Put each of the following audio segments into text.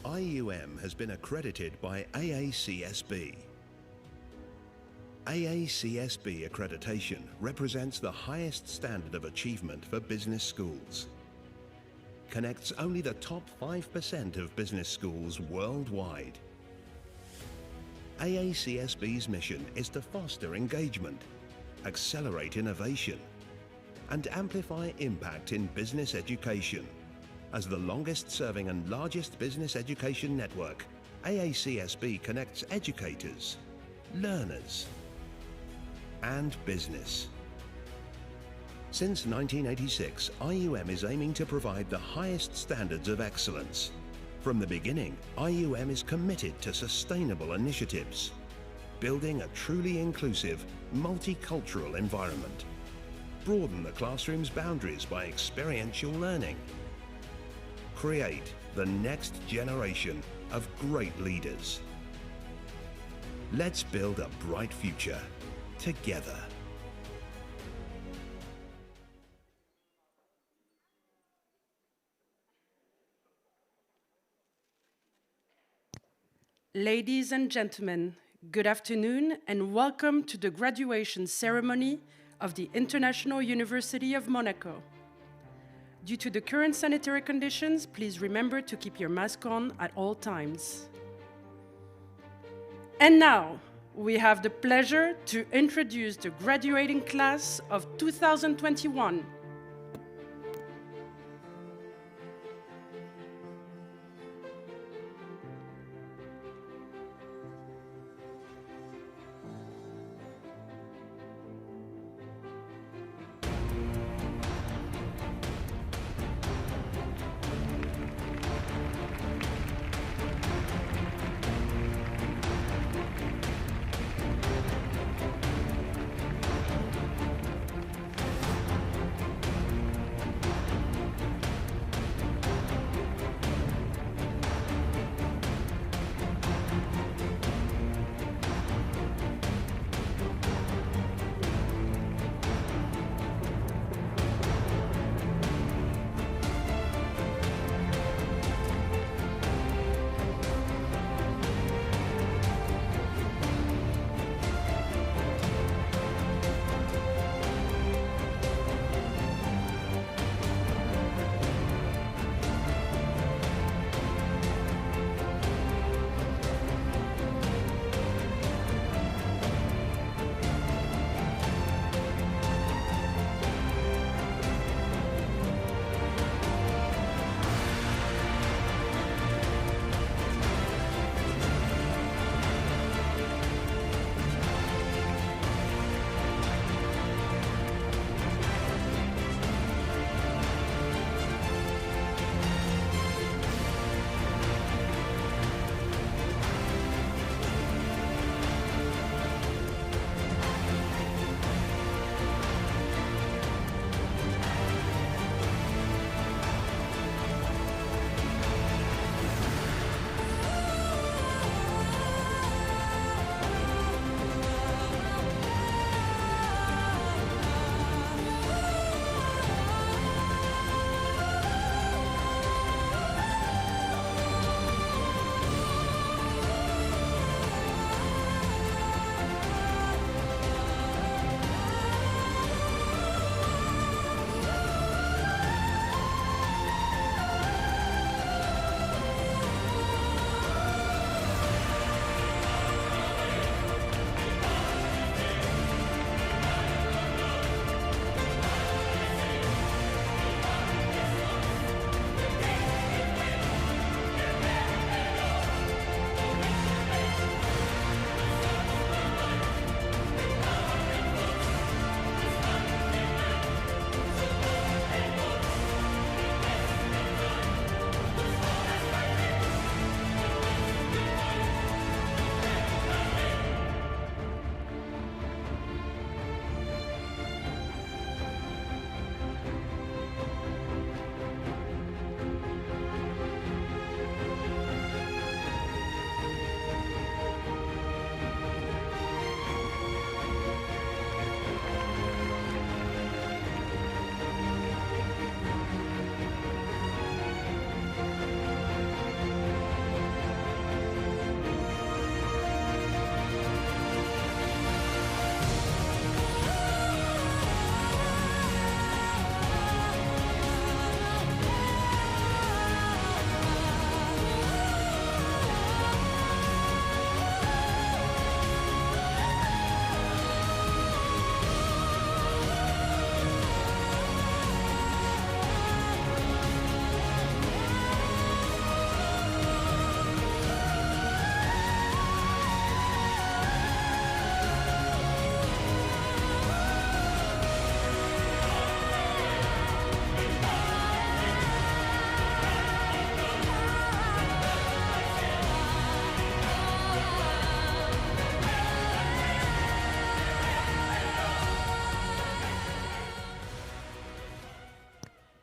IUM has been accredited by AACSB. AACSB accreditation represents the highest standard of achievement for business schools. Connects only the top 5% of business schools worldwide. AACSB's mission is to foster engagement, accelerate innovation, and amplify impact in business education. As the longest-serving and largest business education network, AACSB connects educators, learners, and business. Since 1986, IUM is aiming to provide the highest standards of excellence. From the beginning, IUM is committed to sustainable initiatives, building a truly inclusive, multicultural environment. Broaden the classroom's boundaries by experiential learning. Create the next generation of great leaders. Let's build a bright future together. Ladies and gentlemen, good afternoon and welcome to the graduation ceremony of the International University of Monaco. Due to the current sanitary conditions, please remember to keep your mask on at all times. And now, we have the pleasure to introduce the graduating class of 2021.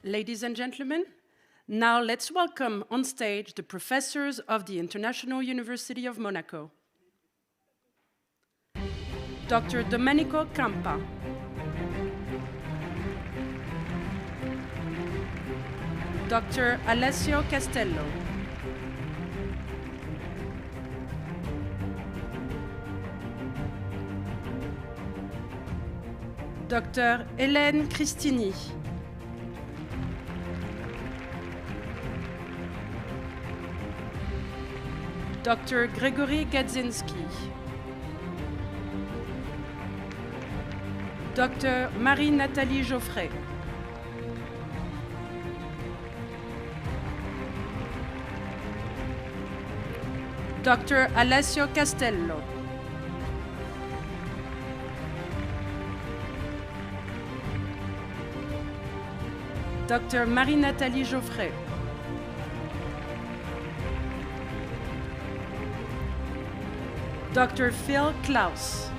Ladies and gentlemen, now let's welcome on stage the professors of the International University of Monaco. Dr. Domenico Campa. Dr. Alessio Castello. Dr. Hélène Cristini. Dr. Gregory Gadzinski. Dr. Marie-Nathalie Geoffrey. Dr. Alessio Castello. Dr. Marie-Nathalie Geoffrey. Dr. Phil Klaus.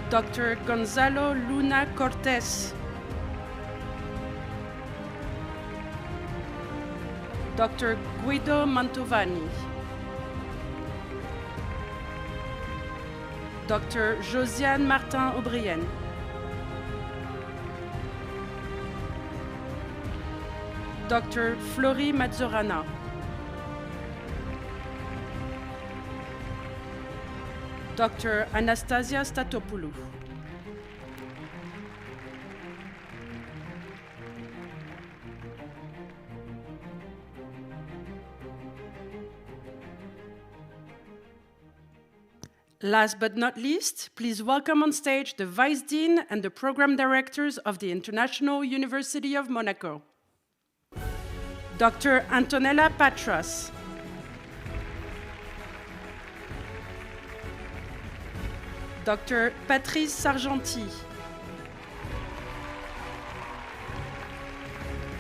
Dr. Gonzalo Luna Cortés. Dr. Guido Mantovani. Dr. Josiane Martin-Aubrienne. Dr. Florie Mazzorana. Dr. Anastasia Statopoulou. Last but not least, please welcome on stage the Vice Dean and the Program Directors of the International University of Monaco. Dr. Antonella Patras. Dr. Patrice Sargenti.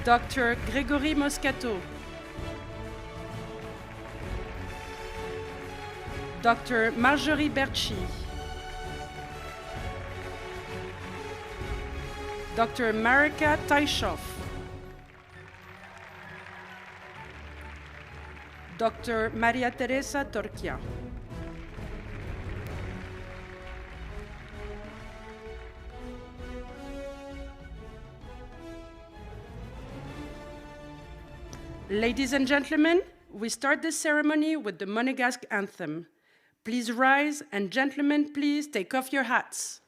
Dr. Gregory Moscato. Dr. Marjorie Berchi. Dr. Marika Taishov. Dr. Maria Teresa Torquia. Ladies and gentlemen, we start this ceremony with the Monegasque anthem. Please rise, and gentlemen, please take off your hats.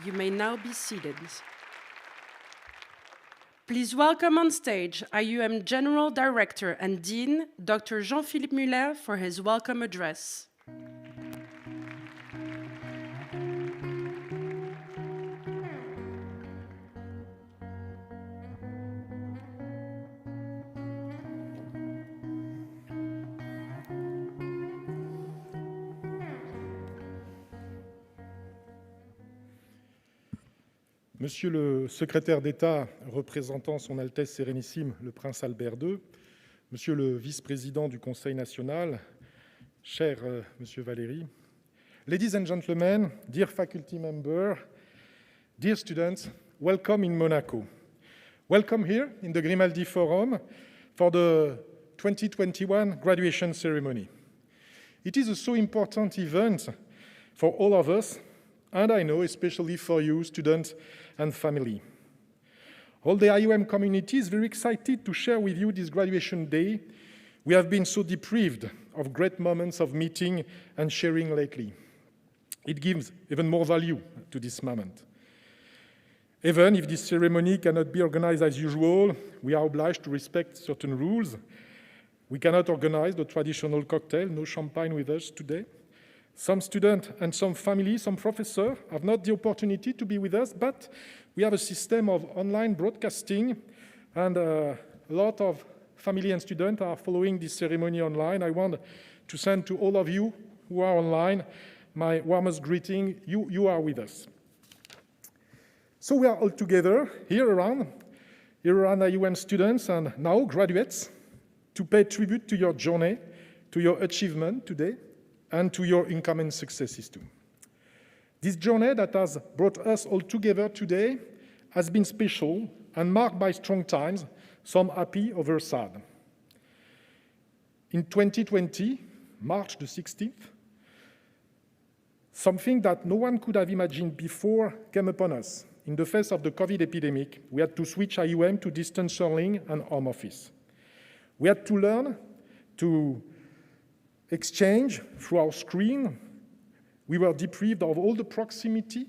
You may now be seated. Please welcome on stage IUM General Director and Dean, Dr. Jean-Philippe Muller, for his welcome address. Monsieur le secrétaire d'État représentant Son Altesse Sérénissime le Prince Albert II, Monsieur le vice-président du Conseil national, cher Monsieur Valéry, ladies and gentlemen, dear faculty member, dear students, welcome in Monaco. Welcome here in the Grimaldi Forum for the 2021 graduation ceremony. It is a so important event for all of us, and I know especially for you, students and family. All the IUM community is very excited to share with you this graduation day. We have been so deprived of great moments of meeting and sharing lately. It gives even more value to this moment. Even if this ceremony cannot be organized as usual, we are obliged to respect certain rules. We cannot organize the traditional cocktail, no champagne with us today. Some students and some families, some professors have not the opportunity to be with us, but we have a system of online broadcasting, and a lot of family and students are following this ceremony online. I want to send to all of you who are online my warmest greeting. You are with us. So we are all together here around IUM students and now graduates to pay tribute to your journey, to your achievement today, and to your incoming successes too. This journey that has brought us all together today has been special and marked by strong times, some happy, others sad. In 2020, March the 16th, something that no one could have imagined before came upon us. In the face of the COVID epidemic, we had to switch IUM to distance learning and home office. We had to learn to exchange through our screen. We were deprived of all the proximity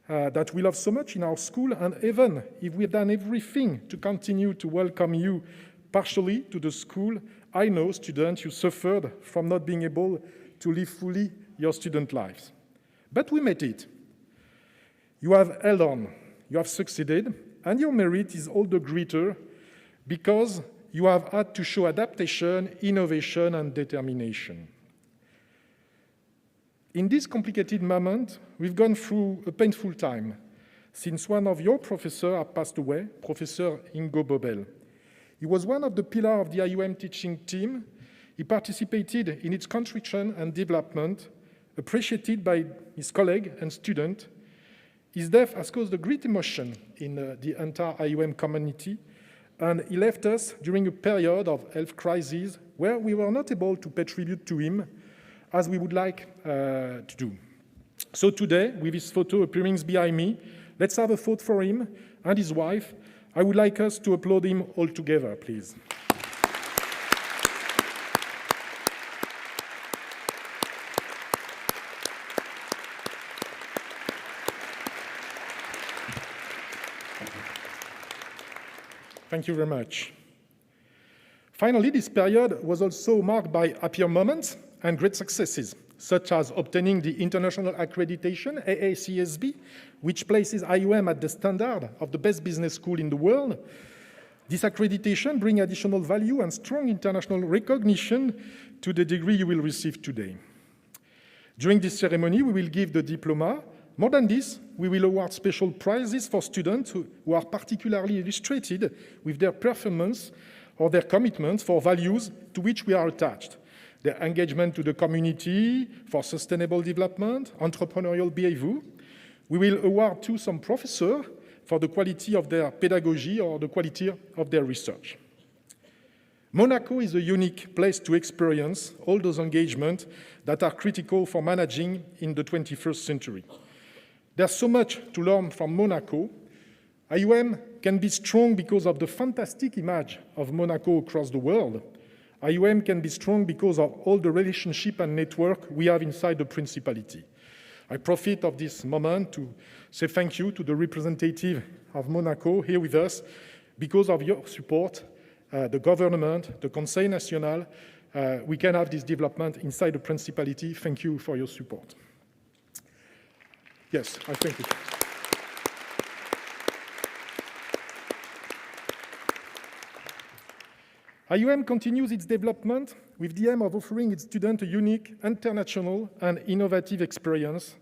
that we love so much in our school, and even if we've done everything to continue to welcome you partially to the school, I know, students, you suffered from not being able to live fully your student lives. But we made it. You have held on, you have succeeded, and your merit is all the greater because you have had to show adaptation, innovation, and determination. In this complicated moment, we've gone through a painful time since one of your professors has passed away, Professor Ingo Bobel. He was one of the pillars of the IUM teaching team. He participated in its construction and development, appreciated by his colleagues and students. His death has caused a great emotion in the entire IUM community, and he left us during a period of health crisis where we were not able to pay tribute to him as we would like to do. So today, with his photo appearing behind me, let's have a photo for him and his wife. I would like us to applaud him all together, please. Thank you very much. Finally, this period was also marked by happier moments and great successes, such as obtaining the international accreditation, AACSB, which places IUM at the standard of the best business school in the world. This accreditation brings additional value and strong international recognition to the degree you will receive today. During this ceremony, we will give the diploma. More than this, we will award special prizes for students who are particularly illustrated with their performance or their commitment for values to which we are attached. Their engagement to the community for sustainable development, entrepreneurial behavior. We will award to some professors for the quality of their pedagogy or the quality of their research. Monaco is a unique place to experience all those engagements that are critical for managing in the 21st century. There's so much to learn from Monaco. IUM can be strong because of the fantastic image of Monaco across the world. IUM can be strong because of all the relationship and network we have inside the Principality. I profit of this moment to say thank you to the representative of Monaco here with us. Because of your support, the government, the Conseil National, we can have this development inside the Principality. Thank you for your support. Yes, I thank you. IUM continues its development with the aim of offering its students a unique, international, and innovative experience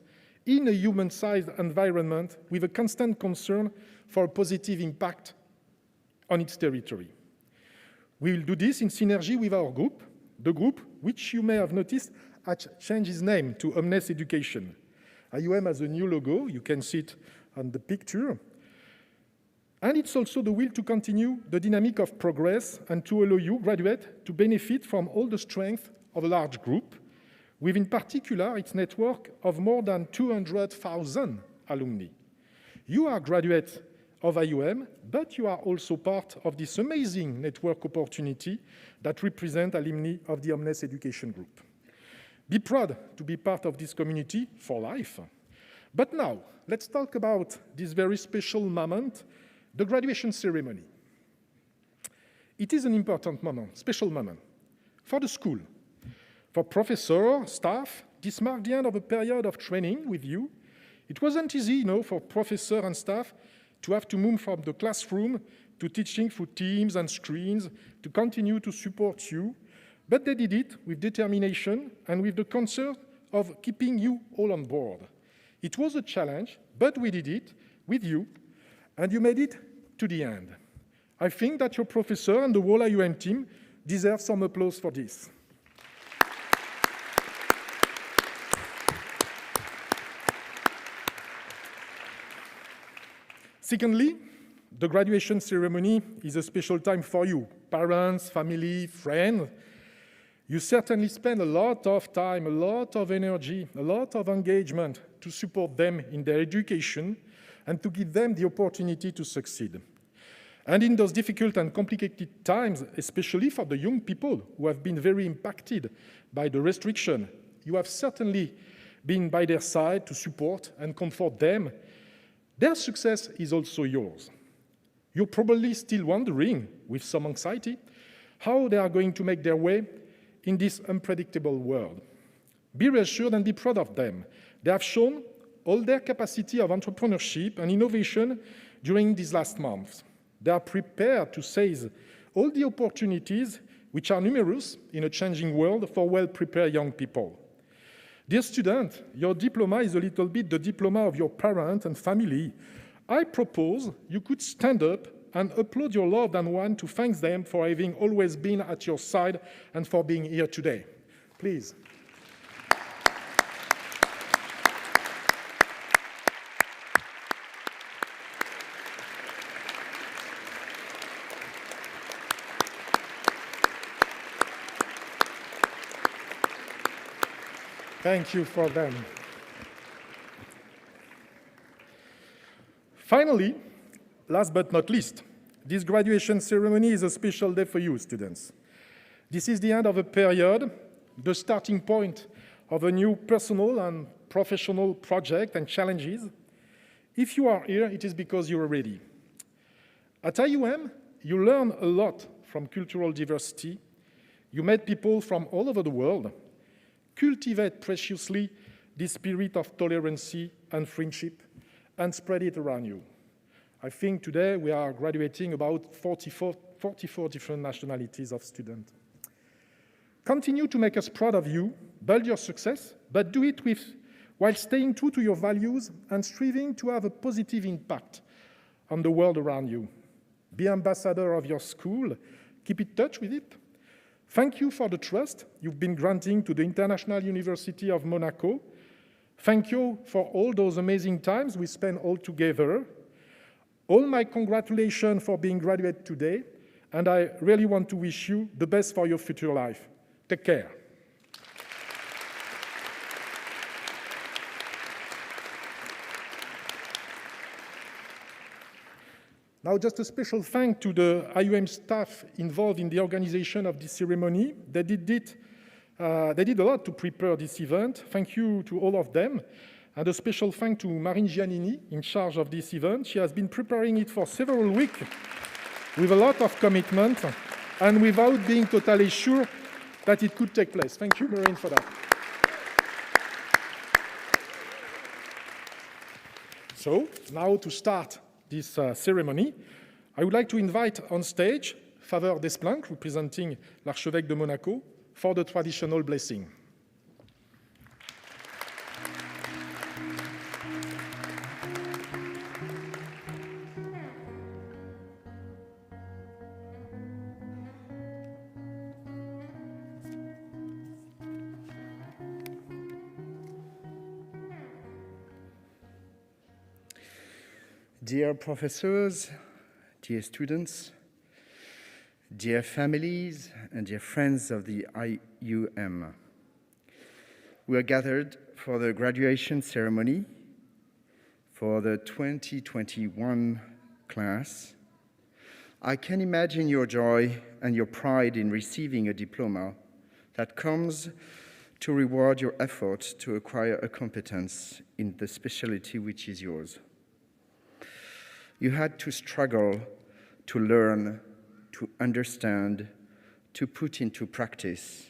in a human-sized environment with a constant concern for a positive impact on its territory. We will do this in synergy with our group, the group which you may have noticed has changed its name to Omnes Education. IUM has a new logo, you can see it on the picture. And it's also the will to continue the dynamic of progress and to allow you, graduate, to benefit from all the strength of a large group, with in particular its network of more than 200,000 alumni. You are graduates of IUM, but you are also part of this amazing network opportunity that represent alumni of the Omnes Education Group. Be proud to be part of this community for life. But now, let's talk about this very special moment, the graduation ceremony. It is an important moment, special moment, for the school. For professors, staff, this marked the end of a period of training with you. It wasn't easy, for professors and staff to have to move from the classroom to teaching through Teams and screens to continue to support you. But they did it with determination and with the concern of keeping you all on board. It was a challenge, but we did it with you, and you made it to the end. I think that your professor and the whole IUM team deserve some applause for this. Secondly, the graduation ceremony is a special time for you, parents, family, friends. You certainly spend a lot of time, a lot of energy, a lot of engagement to support them in their education and to give them the opportunity to succeed. And in those difficult and complicated times, especially for the young people who have been very impacted by the restriction, you have certainly been by their side to support and comfort them. Their success is also yours. You're probably still wondering, with some anxiety, how they are going to make their way in this unpredictable world. Be reassured and be proud of them. They have shown all their capacity of entrepreneurship and innovation during these last months. They are prepared to seize all the opportunities, which are numerous in a changing world, for well-prepared young people. Dear student, your diploma is a little bit the diploma of your parents and family. I propose you could stand up and applaud your loved one to thank them for having always been at your side and for being here today. Please. Thank you for them. Finally, last but not least, this graduation ceremony is a special day for you, students. This is the end of a period, the starting point of a new personal and professional project and challenges. If you are here, it is because you are ready. At IUM, you learn a lot from cultural diversity. You met people from all over the world. Cultivate preciously this spirit of tolerance and friendship and spread it around you. I think today we are graduating about 44 different nationalities of students. Continue to make us proud of you, build your success, but do it while staying true to your values and striving to have a positive impact on the world around you. Be ambassador of your school, keep in touch with it. Thank you for the trust you've been granting to the International University of Monaco. Thank you for all those amazing times we spent all together. All my congratulations for being graduate today, and I really want to wish you the best for your future life. Take care. Now, just a special thanks to the IUM staff involved in the organization of this ceremony. They did a lot to prepare this event. Thank you to all of them. And a special thanks to Marine Giannini, in charge of this event. She has been preparing it for several weeks with a lot of commitment and without being totally sure that it could take place. Thank you, Marine, for that. So, now to start this ceremony, I would like to invite on stage Father Desplanques, representing l'Archevêque de Monaco, for the traditional blessing. Dear professors, dear students, dear families, and dear friends of the IUM. We are gathered for the graduation ceremony for the 2021 class. I can imagine your joy and your pride in receiving a diploma that comes to reward your effort to acquire a competence in the specialty which is yours. You had to struggle to learn, to understand, to put into practice,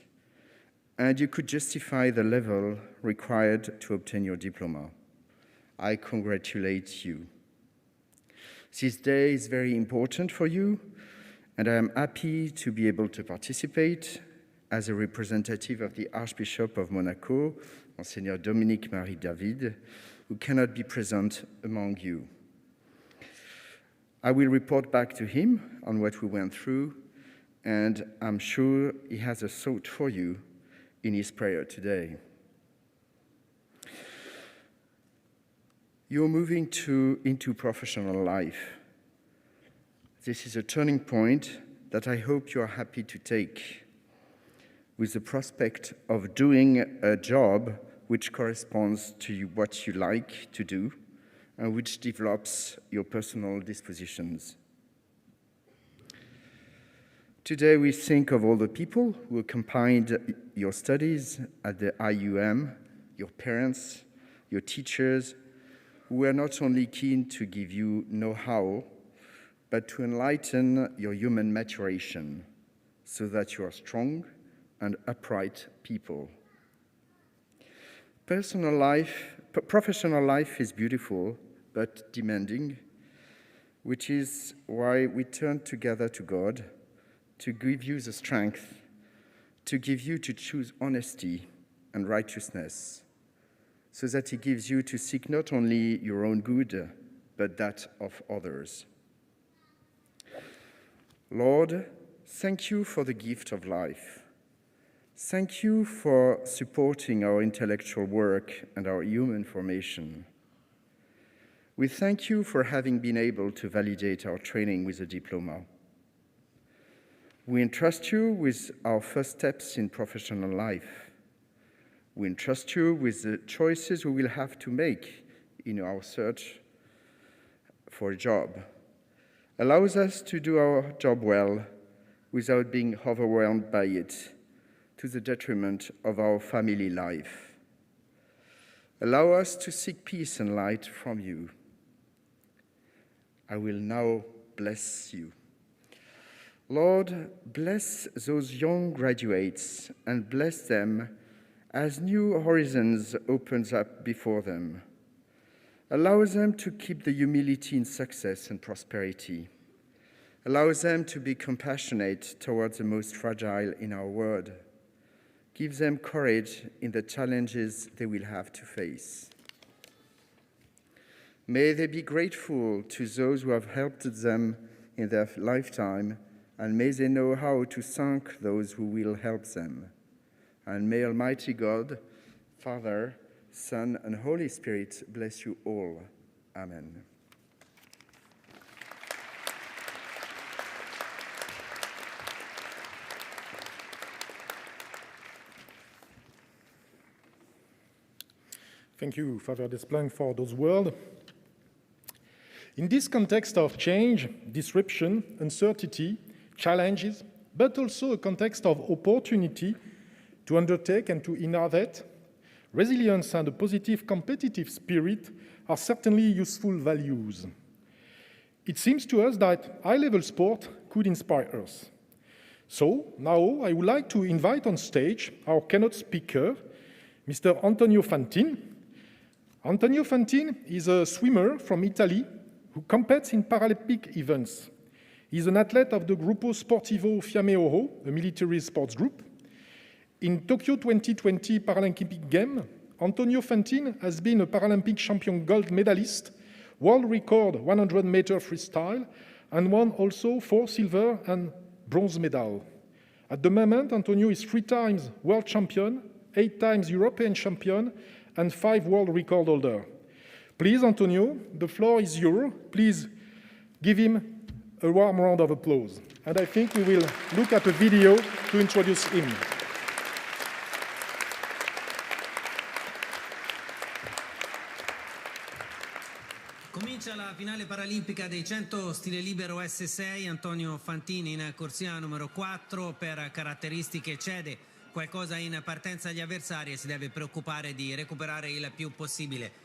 and you could justify the level required to obtain your diploma. I congratulate you. This day is very important for you, and I am happy to be able to participate as a representative of the Archbishop of Monaco, Monseigneur Dominique Marie David, who cannot be present among you. I will report back to him on what we went through, and I'm sure he has a thought for you in his prayer today. You're moving into professional life. This is a turning point that I hope you are happy to take, with the prospect of doing a job which corresponds to what you like to do and which develops your personal dispositions. Today we think of all the people who accompanied your studies at the IUM, your parents, your teachers, who were not only keen to give you know-how, but to enlighten your human maturation so that you are strong and upright people. Professional life is beautiful but demanding, which is why we turn together to God to give you the strength, to give you to choose honesty and righteousness, so that He gives you to seek not only your own good, but that of others. Lord, thank you for the gift of life. Thank you for supporting our intellectual work and our human formation. We thank you for having been able to validate our training with a diploma. We entrust you with our first steps in professional life. We entrust you with the choices we will have to make in our search for a job. Allows us to do our job well without being overwhelmed by it, to the detriment of our family life. Allow us to seek peace and light from you. I will now bless you. Lord, bless those young graduates and bless them as new horizons opens up before them. Allow them to keep the humility in success and prosperity. Allow them to be compassionate towards the most fragile in our world. Give them courage in the challenges they will have to face. May they be grateful to those who have helped them in their lifetime, and may they know how to thank those who will help them. And may Almighty God, Father, Son, and Holy Spirit bless you all. Amen. Thank you, Father Desplang, for those words. In this context of change, disruption, uncertainty, challenges, but also a context of opportunity to undertake and to innovate, resilience and a positive competitive spirit are certainly useful values. It seems to us that high-level sport could inspire us. So now I would like to invite on stage our keynote speaker, Mr. Antonio Fantin. Antonio Fantin is a swimmer from Italy who competes in Paralympic events. He's an athlete of the Gruppo Sportivo Fiamme Oro, a military sports group. In Tokyo 2020 Paralympic Games, Antonio Fantin has been a Paralympic champion gold medalist, world record 100-meter freestyle, and won also 4 silver and bronze medals. At the moment, Antonio is 3 times world champion, 8 times European champion, and 5 world record holder. Please, Antonio, the floor is yours. Please give him a warm round of applause. And I think we will look at a video to introduce him. Comincia la finale paralimpica dei 100 stile libero S6. Antonio Fantini in corsia numero 4. Per caratteristiche cede qualcosa in partenza agli avversari e si deve preoccupare di recuperare il più possibile.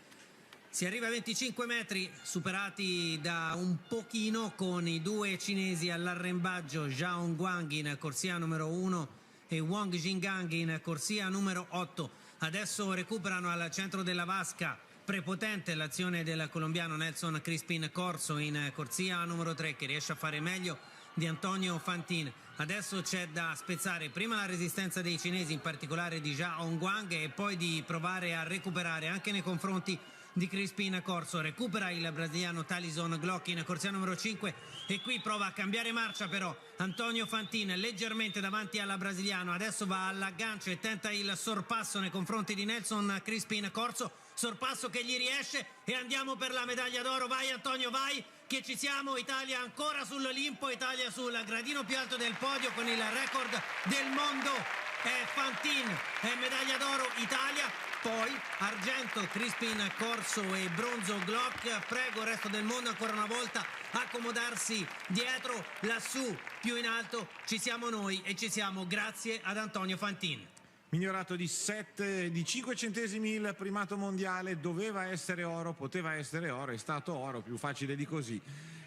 Si arriva a 25 metri, superati da un pochino, con i due cinesi all'arrembaggio, Zhao Guang in corsia numero 1 e Wang Jinggang in corsia numero 8. Adesso recuperano al centro della vasca. Prepotente l'azione del colombiano Nelson Crispin Corso in corsia numero 3, che riesce a fare meglio di Antonio Fantin. Adesso c'è da spezzare prima la resistenza dei cinesi, in particolare di Zhao Guang, e poi di provare a recuperare anche nei confronti di Crispin Corso. Recupera il brasiliano Talison Glock in corsia numero 5 e qui prova a cambiare marcia però Antonio Fantin, leggermente davanti al brasiliano. Adesso va all'aggancio e tenta il sorpasso nei confronti di Nelson Crispin Corso, sorpasso che gli riesce e andiamo per la medaglia d'oro. Vai Antonio, vai, che ci siamo. Italia ancora sull'Olimpo, Italia sul gradino più alto del podio con il record del mondo. È Fantin, è medaglia d'oro Italia. Poi argento Crispin Corso e bronzo Glock. Prego il resto del mondo ancora una volta accomodarsi dietro. Lassù più in alto ci siamo noi e ci siamo grazie ad Antonio Fantin. Migliorato di 5 centesimi il primato mondiale, doveva essere oro, poteva essere oro, è stato oro, più facile di così.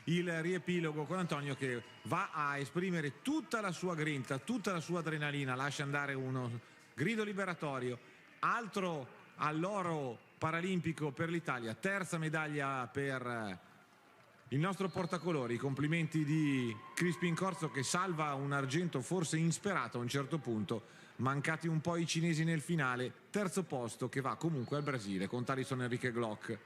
Il riepilogo con Antonio che va a esprimere tutta la sua grinta, tutta la sua adrenalina, lascia andare uno grido liberatorio, altro all'oro paralimpico per l'Italia, terza medaglia per il nostro portacolori. Complimenti di Crispin Corso che salva un argento forse insperato a un certo punto, mancati un po' i cinesi nel finale. Terzo posto che va comunque al Brasile con Talison Enrique Glock.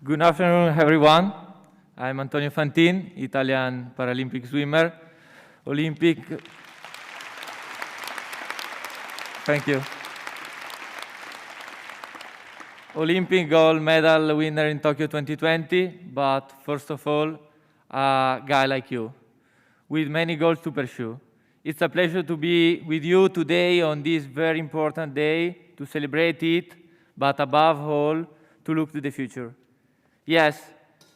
Good afternoon, everyone. I'm Antonio Fantin, Italian Paralympic swimmer, Olympic. Thank you. Olympic gold medal winner in Tokyo 2020, but first of all, a guy like you, with many goals to pursue. It's a pleasure to be with you today on this very important day, to celebrate it, but above all, to look to the future. Yes,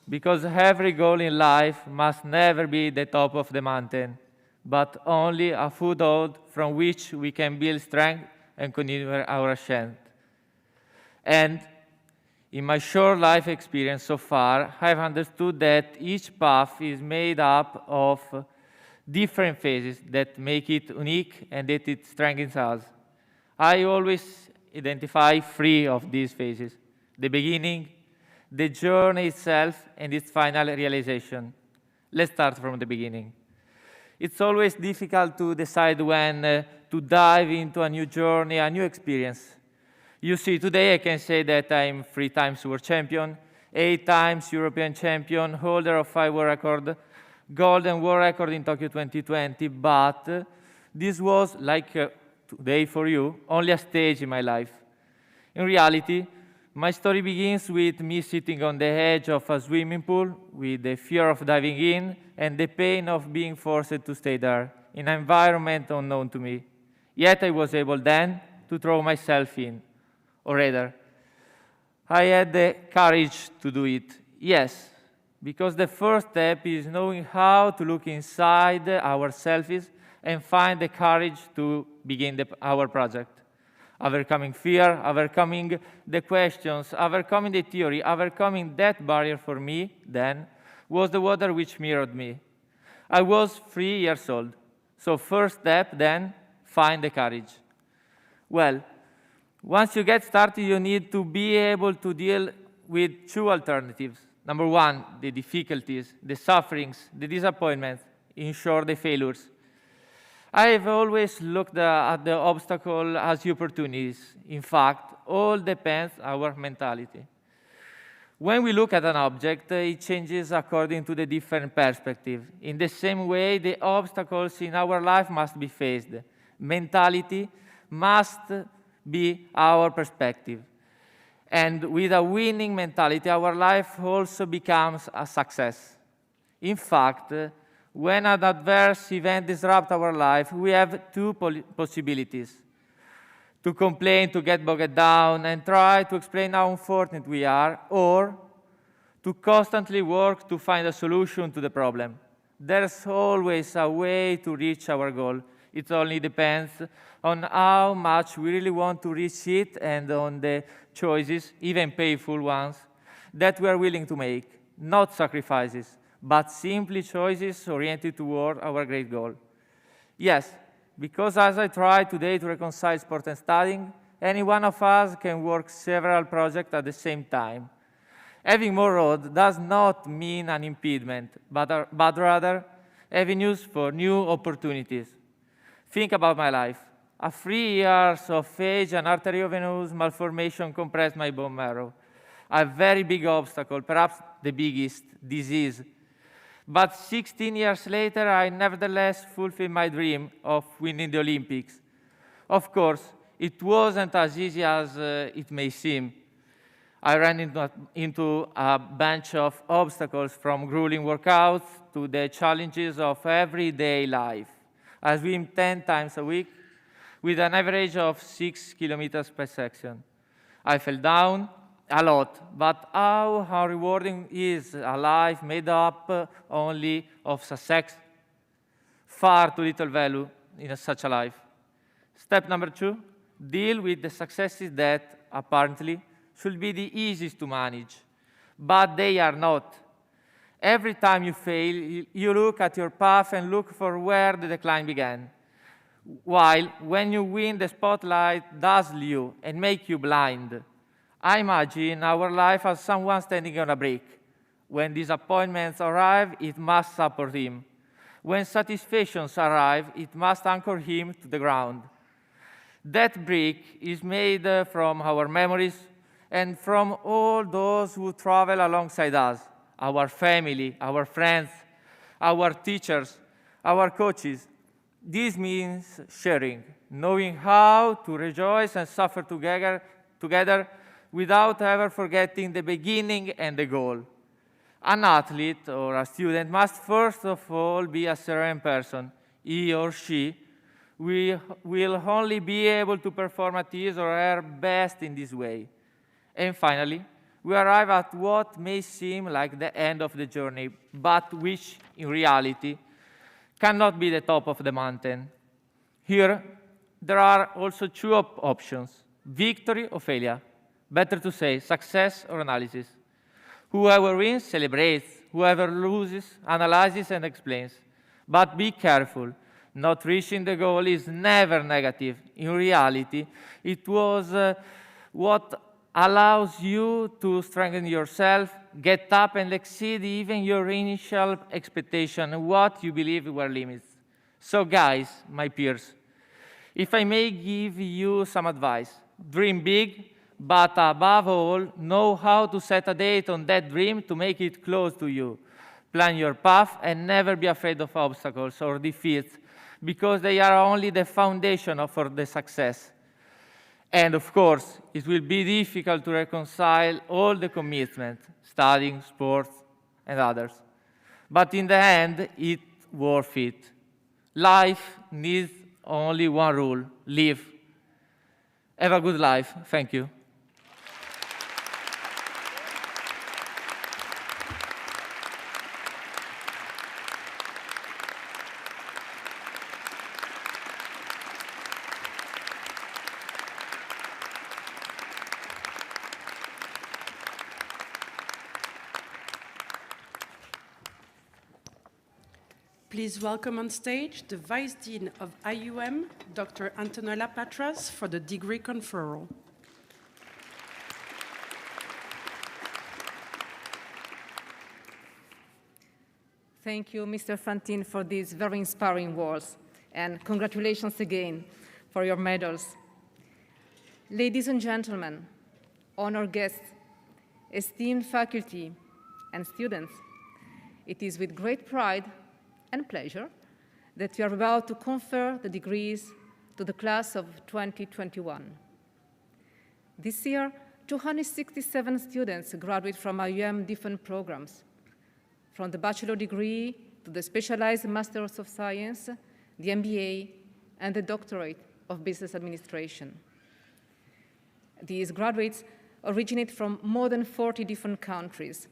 because every goal in life must never be the top of the mountain, but only a foothold from which we can build strength and continue our ascent. And in my short life experience so far, I've understood that each path is made up of different phases that make it unique and that it strengthens us. I always identify three of these phases: the beginning, the journey itself, and its final realization. Let's start from the beginning. It's always difficult to decide when to dive into a new journey, a new experience. You see, today I can say that I'm 3 times world champion, 8 times European champion, holder of 5 world record, golden world record in Tokyo 2020, but this was, like today for you, only a stage in my life. In reality, my story begins with me sitting on the edge of a swimming pool with the fear of diving in and the pain of being forced to stay there in an environment unknown to me. Yet I was able then to throw myself in. Or rather, I had the courage to do it, yes, because the first step is knowing how to look inside ourselves and find the courage to begin our project. Overcoming fear, overcoming the questions, overcoming the theory, overcoming that barrier for me, then, was the water which mirrored me. I was 3 years old, so first step, then, find the courage. Well, once you get started, you need to be able to deal with 2 alternatives. Number 1, the difficulties, the sufferings, the disappointments, in short, the failures. I've always looked at the obstacle as opportunities. In fact, all depends on our mentality. When we look at an object, it changes according to the different perspective. In the same way, the obstacles in our life must be faced. Mentality must be our perspective. And with a winning mentality, our life also becomes a success. In fact, when an adverse event disrupts our life, we have 2 possibilities. To complain, to get bogged down, and try to explain how unfortunate we are, or to constantly work to find a solution to the problem. There's always a way to reach our goal. It only depends on how much we really want to reach it and on the choices, even painful ones, that we are willing to make. Not sacrifices, but simply choices oriented toward our great goal. Yes, because as I try today to reconcile sport and studying, any one of us can work several projects at the same time. Having more road does not mean an impediment, but rather avenues for new opportunities. Think about my life. At 3 years of age, an arteriovenous malformation compressed my bone marrow. A very big obstacle, perhaps the biggest, disease. But 16 years later, I nevertheless fulfilled my dream of winning the Olympics. Of course, it wasn't as easy as it may seem. I ran into a bunch of obstacles, from grueling workouts to the challenges of everyday life. I swim 10 times a week with an average of 6 kilometers per section. I fell down a lot, but how rewarding is a life made up only of success? Far too little value in such a life. Step number 2, deal with the successes that apparently should be the easiest to manage, but they are not. Every time you fail, you look at your path and look for where the decline began. While when you win, the spotlight dazzles you and makes you blind. I imagine our life as someone standing on a brick. When disappointments arrive, it must support him. When satisfactions arrive, it must anchor him to the ground. That brick is made from our memories and from all those who travel alongside us, our family, our friends, our teachers, our coaches. This means sharing, knowing how to rejoice and suffer together without ever forgetting the beginning and the goal. An athlete or a student must first of all be a serene person. He or she will only be able to perform at his or her best in this way. And finally, we arrive at what may seem like the end of the journey, but which, in reality, cannot be the top of the mountain. Here, there are also 2 options, victory or failure. Better to say success or analysis. Whoever wins celebrates, whoever loses analyzes and explains. But be careful, not reaching the goal is never negative. In reality, it was what allows you to strengthen yourself, get up and exceed even your initial expectation and what you believe were limits. So guys, my peers, if I may give you some advice, dream big, but above all, know how to set a date on that dream to make it close to you. Plan your path and never be afraid of obstacles or defeats, because they are only the foundation for the success. And of course, it will be difficult to reconcile all the commitments, studying, sports, and others. But in the end, it's worth it. Life needs only one rule: live. Have a good life. Thank you. Please welcome on stage the Vice Dean of IUM, Dr. Antonella Patras, for the degree conferral. Thank you, Mr. Fantine, for these very inspiring words, and congratulations again for your medals. Ladies and gentlemen, honored guests, esteemed faculty and students, it is with great pride and pleasure that we are about to confer the degrees to the class of 2021. This year, 267 students graduate from IUM different programs, from the bachelor degree to the specialized Masters of Science, the MBA, and the Doctorate of Business Administration. These graduates originate from more than 40 different countries.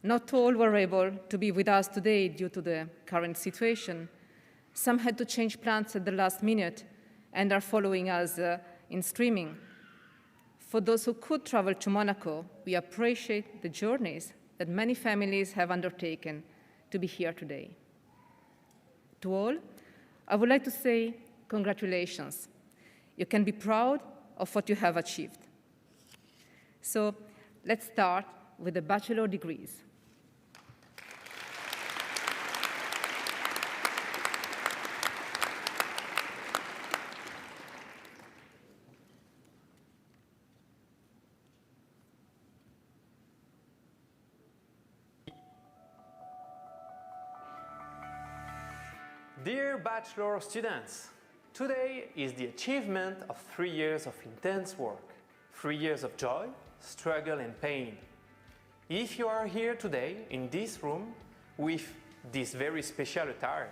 Not all were able to be with us today due to the current situation. Some had to change plans at the last minute and are following us in streaming. For those who could travel to Monaco, we appreciate the journeys that many families have undertaken to be here today. To all, I would like to say congratulations. You can be proud of what you have achieved. So let's start with the bachelor degrees. Dear bachelor students, today is the achievement of 3 years of intense work, 3 years of joy, struggle and pain. If you are here today in this room with this very special attire,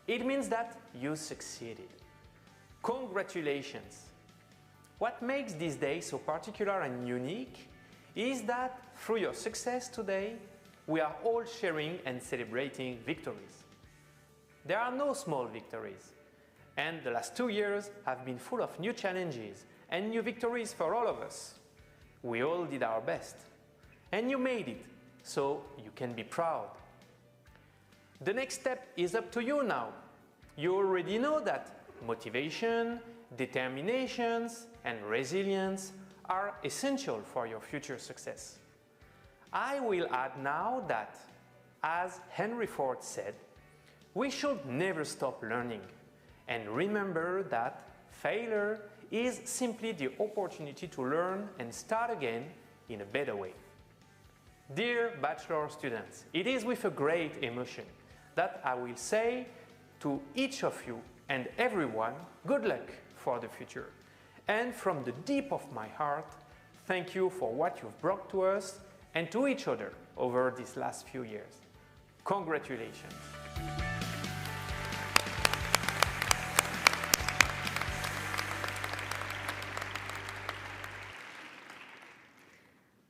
it means that you succeeded. Congratulations! What makes this day so particular and unique is that through your success today, we are all sharing and celebrating victories. There are no small victories, and the last 2 years have been full of new challenges and new victories for all of us. We all did our best, and you made it, so you can be proud. The next step is up to you now. You already know that motivation, determination, and resilience are essential for your future success. I will add now that, as Henry Ford said, we should never stop learning, and remember that failure is simply the opportunity to learn and start again in a better way. Dear bachelor students, it is with a great emotion that I will say to each of you and everyone, good luck for the future. And from the deep of my heart, thank you for what you've brought to us and to each other over these last few years. Congratulations.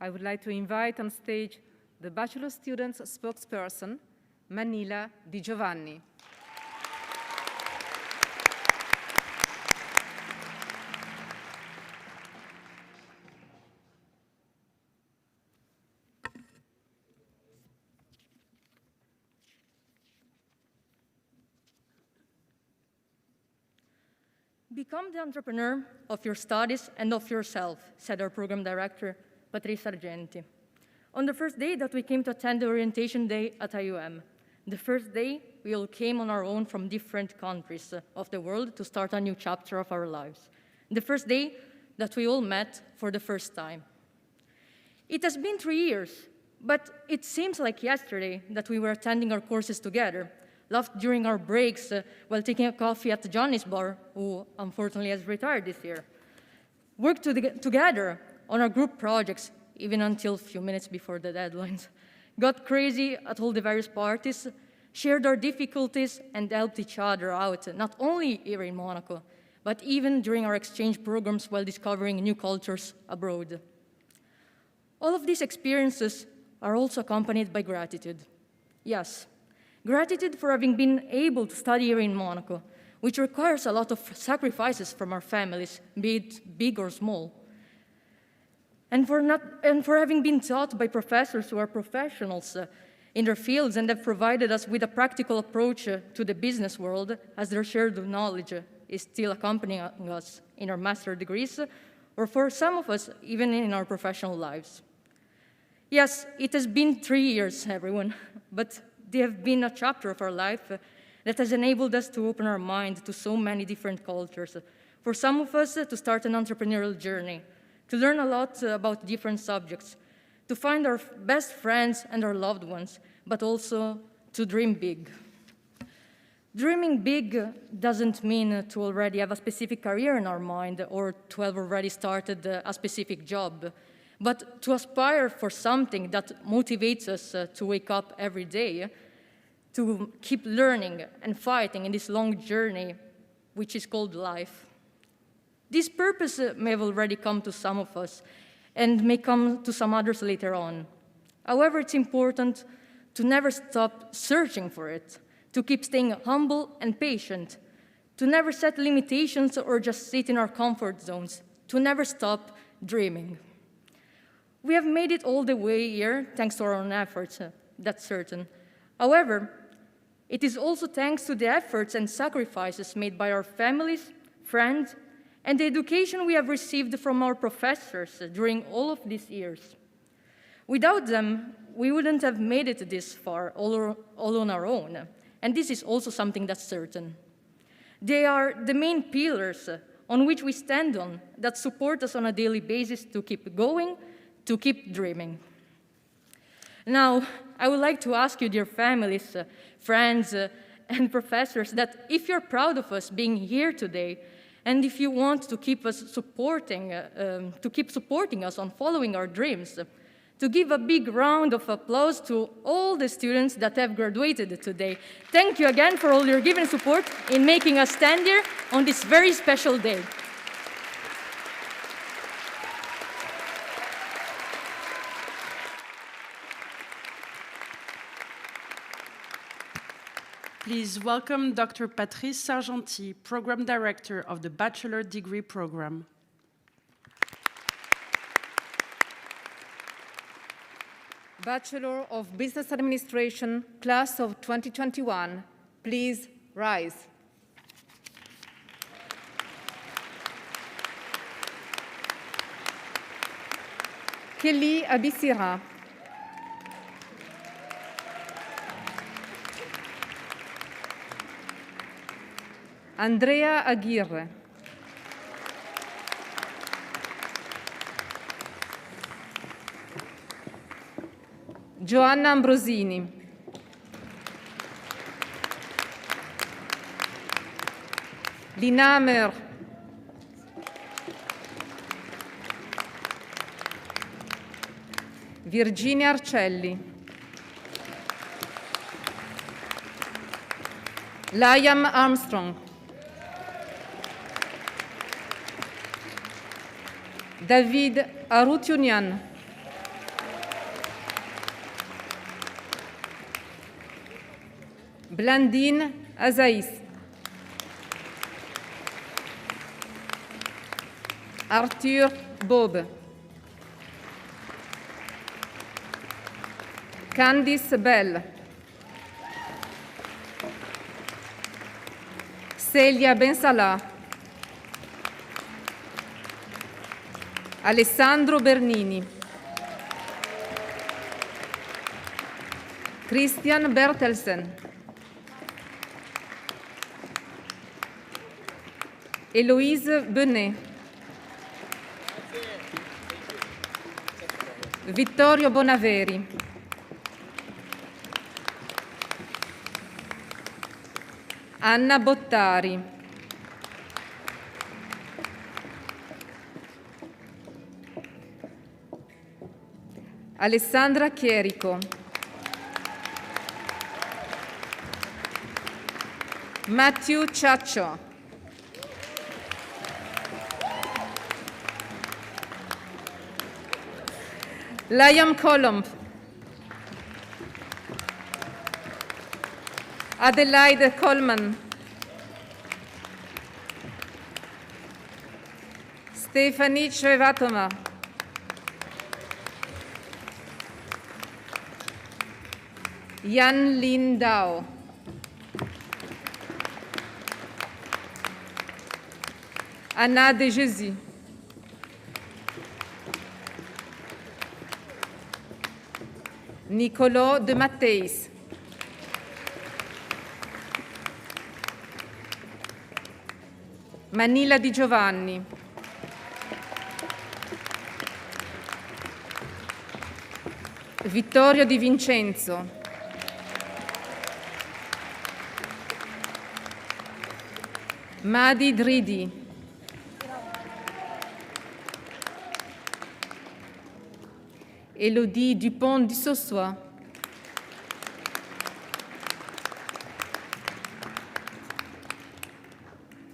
I would like to invite on stage the bachelor students' spokesperson, Manila Di Giovanni. Become the entrepreneur of your studies and of yourself, said our program director, Patricia Argenti. on the first day that we came to attend the orientation day at IUM. The first day, we all came on our own from different countries of the world to start a new chapter of our lives. The first day that we all met for the first time. It has been 3 years, but it seems like yesterday that we were attending our courses together, laughed during our breaks while taking a coffee at Johnny's bar, who unfortunately has retired this year, worked together on our group projects, even until a few minutes before the deadlines, got crazy at all the various parties, shared our difficulties, and helped each other out, not only here in Monaco, but even during our exchange programs while discovering new cultures abroad. All of these experiences are also accompanied by gratitude. Yes, gratitude for having been able to study here in Monaco, which requires a lot of sacrifices from our families, be it big or small. And for having been taught by professors who are professionals in their fields and have provided us with a practical approach to the business world, as their shared knowledge is still accompanying us in our master degrees, or for some of us, even in our professional lives. Yes, it has been 3 years, everyone, but they have been a chapter of our life that has enabled us to open our mind to so many different cultures. For some of us, to start an entrepreneurial journey, to learn a lot about different subjects, to find our best friends and our loved ones, but also to dream big. Dreaming big doesn't mean to already have a specific career in our mind or to have already started a specific job, but to aspire for something that motivates us to wake up every day, to keep learning and fighting in this long journey, which is called life. This purpose may have already come to some of us and may come to some others later on. However, it's important to never stop searching for it, to keep staying humble and patient, to never set limitations or just sit in our comfort zones, to never stop dreaming. We have made it all the way here thanks to our own efforts, that's certain. However, it is also thanks to the efforts and sacrifices made by our families, friends, and the education we have received from our professors during all of these years. Without them, we wouldn't have made it this far all on our own, and this is also something that's certain. They are the main pillars on which we stand on that support us on a daily basis to keep going, to keep dreaming. Now, I would like to ask you, dear families, friends, and professors, that if you're proud of us being here today, and if you want to keep us supporting us on following our dreams, to give a big round of applause to all the students that have graduated today. Thank you again for all your given support in making us stand here on this very special day. Please welcome Dr. Patrice Sargenti, Program Director of the Bachelor Degree Program. Bachelor of Business Administration, class of 2021, please rise. Kelly Abissira. Andrea Aguirre. Joanna Ambrosini. Lina Mer. Virginia Arcelli. Liam Armstrong. David Arutunian. Blandine Azaïs. Arthur Bob. Candice Bell. Celia Bensalah. Alessandro Bernini. Christian Bertelsen, Héloïse Benet, Vittorio Bonaveri, Anna Bottari, Alessandra Chierico, Matthew Ciaccio, Liam Colomb, Adelaide Coleman, Stephanie Chevatoma, Yan Lin Dao, Anna De Jésus, Nicolò De Matteis, Manila Di Giovanni, Vittorio Di Vincenzo, Madi Dridi, Elodie Dupont di Sossois,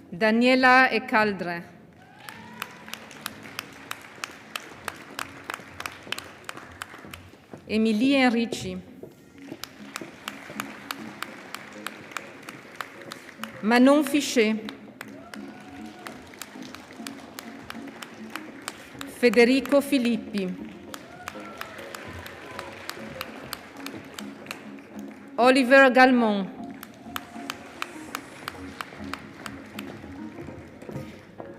Daniela E. Caldre, Emilie Enrici, Manon Fichet, Federico Filippi, Oliver Galmont,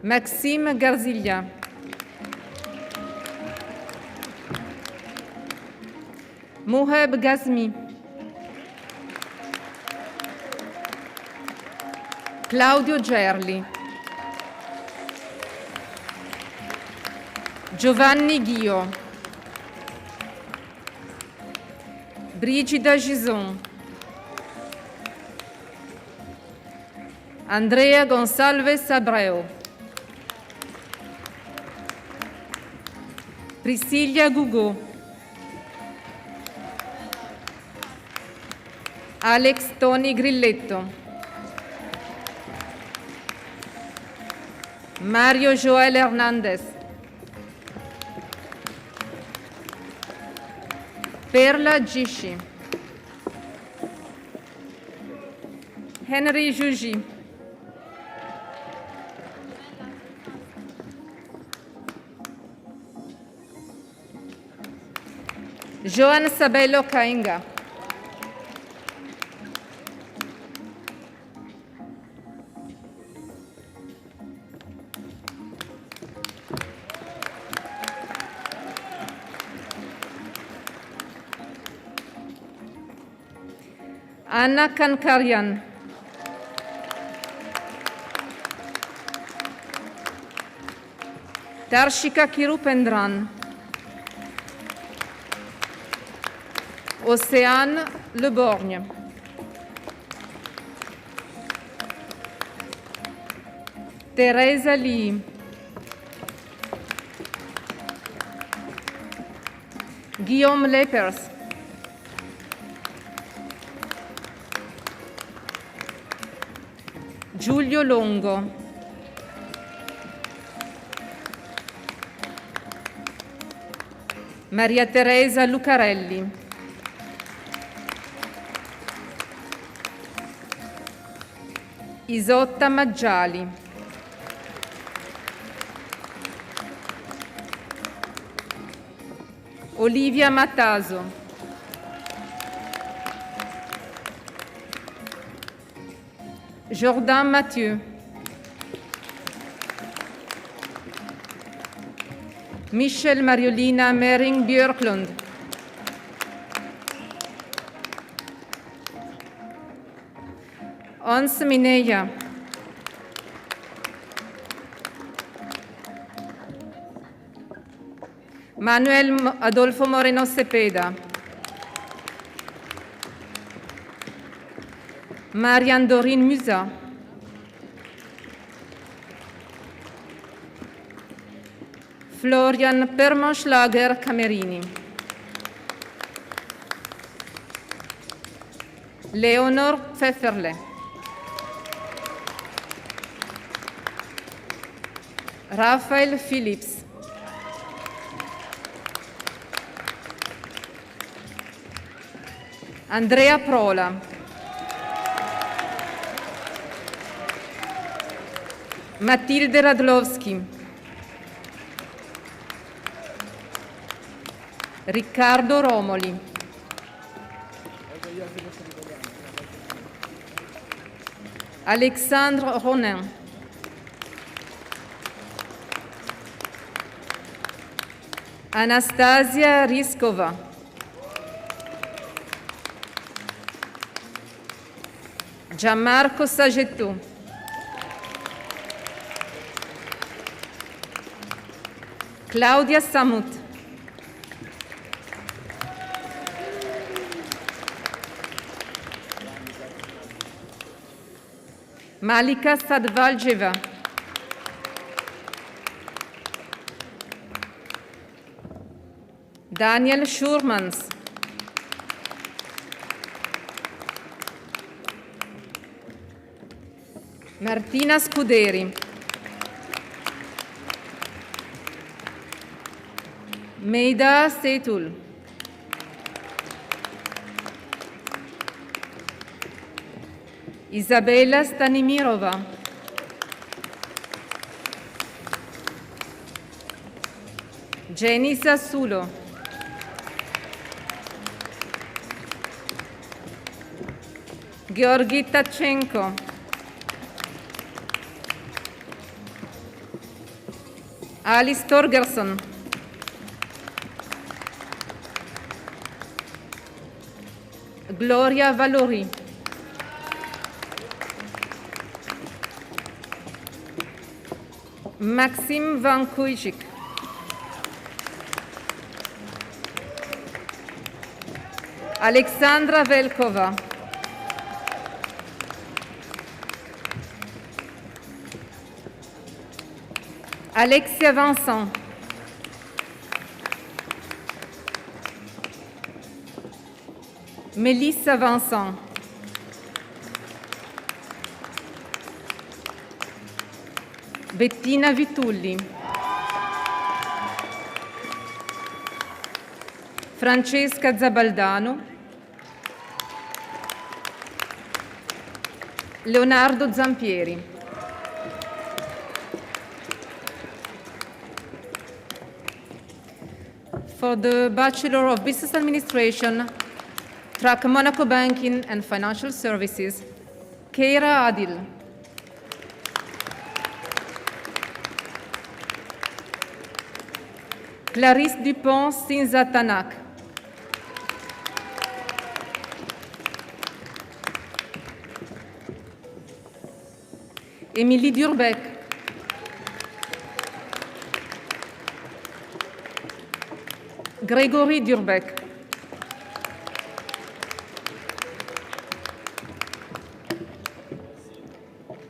Maxime Garziglia, Moheb Gazmi, Claudio Gerli, Giovanni Ghio, Brigida Gison, Andrea Gonçalves Abreu, Priscilla Gugo, Alex Toni Grilletto, Mario Joel Hernandez, Perla Gisci, Henry Jugi, Joan Sabello Cainga, Anna Kankarian, Darshika Kirupendran, Océane Le Borgne, Teresa Lee, Guillaume Lepers, Giulio Longo, Maria Teresa Lucarelli, Isotta Maggiali, Olivia Mataso, Jordan Mathieu, Michel Mariolina Mering Björklund, Ons Mineya. Manuel Adolfo Moreno Cepeda. Marianne Dorine Musa. Florian Permonschlager Camerini. Leonor Pfefferle. Raphael Phillips. Andrea Prola. Matilde Radlowski. Riccardo Romoli. Alexandre Ronin. Anastasia Riskova. Gianmarco Sagetto. Claudia Samut. Malika Sadvaljeva. Daniel Schurmans. Martina Scuderi. Meida Setul. Isabella Stanimirova. Jenny Sassulo. Georgi Tachenko. Alice Torgerson. Gloria Valori. Maxim Van Kujik. Alexandra Velkova. Alexia Vincent. Mélissa Vincent. Bettina Vitulli. Francesca Zabaldano. Leonardo Zampieri. For the Bachelor of Business Administration, track Monaco Banking and Financial Services, Keira Adil. Clarisse Dupont-Sinzatanak. Émilie Durbeck. Grégory Durbeck.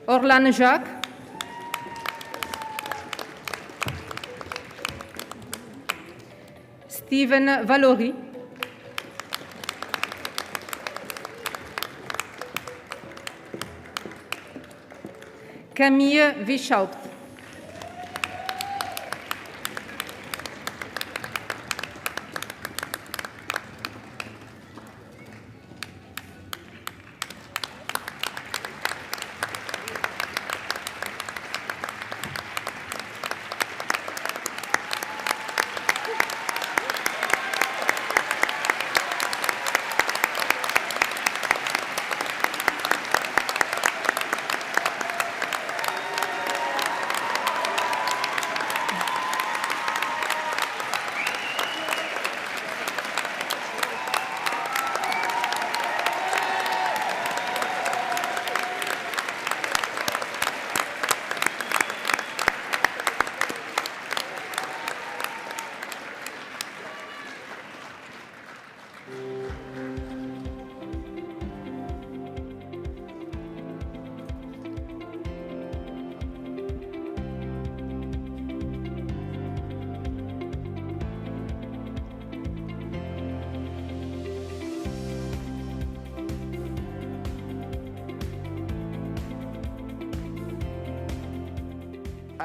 Orlan Jacques. Steven Valory. Camille Wischaupt.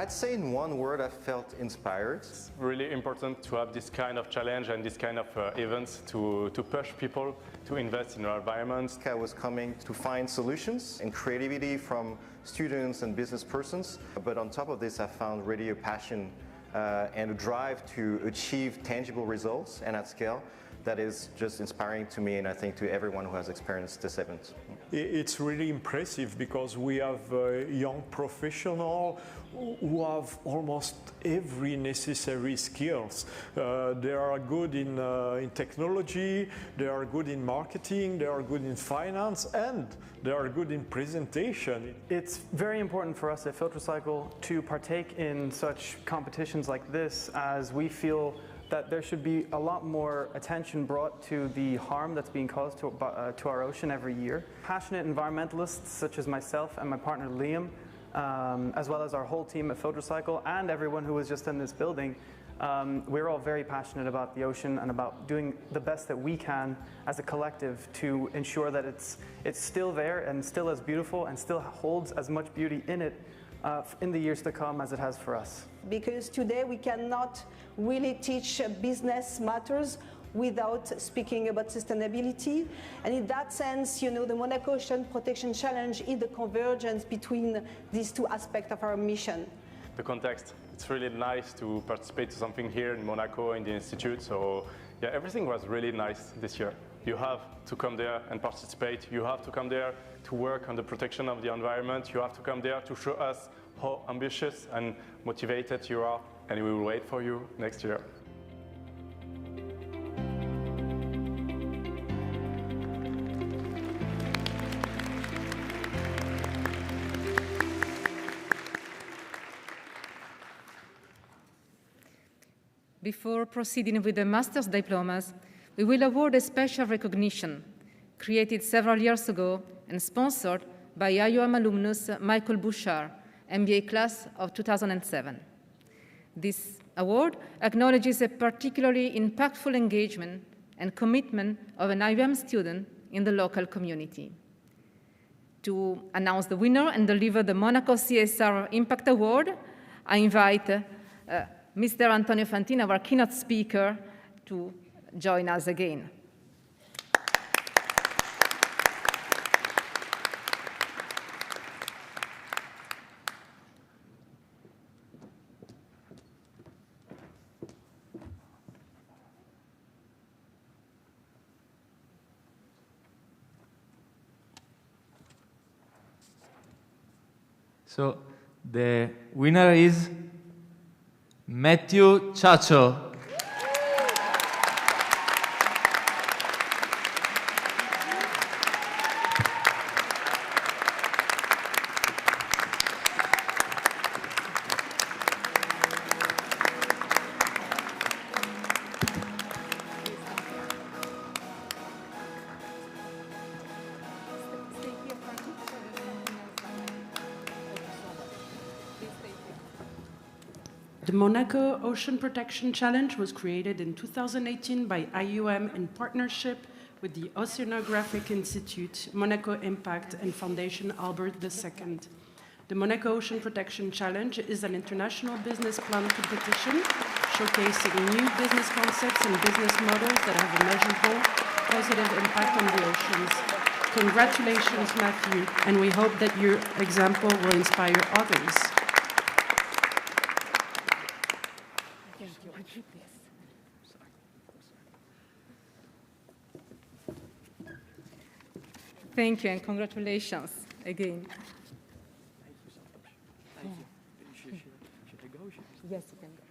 I'd say in one word, I felt inspired. It's really important to have this kind of challenge and this kind of events to push people to invest in our environment. I was coming to find solutions and creativity from students and business persons. But on top of this, I found really a passion and a drive to achieve tangible results and at scale. That is just inspiring to me and I think to everyone who has experienced this event. It's really impressive because we have young professionals who have almost every necessary skills. They are good in technology, they are good in marketing, they are good in finance, and they are good in presentation. It's very important for us at FilterCycle to partake in such competitions like this, as we feel that there should be a lot more attention brought to the harm that's being caused to our ocean every year. Passionate environmentalists such as myself and my partner Liam, as well as our whole team at FilterCycle and everyone who was just in this building, we're all very passionate about the ocean and about doing the best that we can as a collective to ensure that it's still there and still as beautiful and still holds as much beauty in it in the years to come as it has for us. Because today we cannot really teach business matters without speaking about sustainability. And in that sense, you know, the Monaco Ocean Protection Challenge is the convergence between these two aspects of our mission. The context, it's really nice to participate to something here in Monaco in the Institute. So yeah, everything was really nice this year. You have to come there and participate. You have to come there to work on the protection of the environment. You have to come there to show us how ambitious and motivated you are. And we will wait for you next year. Before proceeding with the master's diplomas, we will award a special recognition created several years ago and sponsored by IUM alumnus Michael Bouchard, MBA class of 2007. This award acknowledges a particularly impactful engagement and commitment of an IUM student in the local community. To announce the winner and deliver the Monaco CSR Impact Award, I invite Mr. Antonio Fantini, our keynote speaker, to join us again. So the winner is Matthew Chacho. The Monaco Ocean Protection Challenge was created in 2018 by IUM in partnership with the Oceanographic Institute, Monaco Impact, and Foundation Albert II. The Monaco Ocean Protection Challenge is an international business plan competition showcasing new business concepts and business models that have a measurable positive impact on the oceans. Congratulations, Matthew, and we hope that your example will inspire others. Thank you and congratulations again. Thank you. Should I go? Yes, you can go.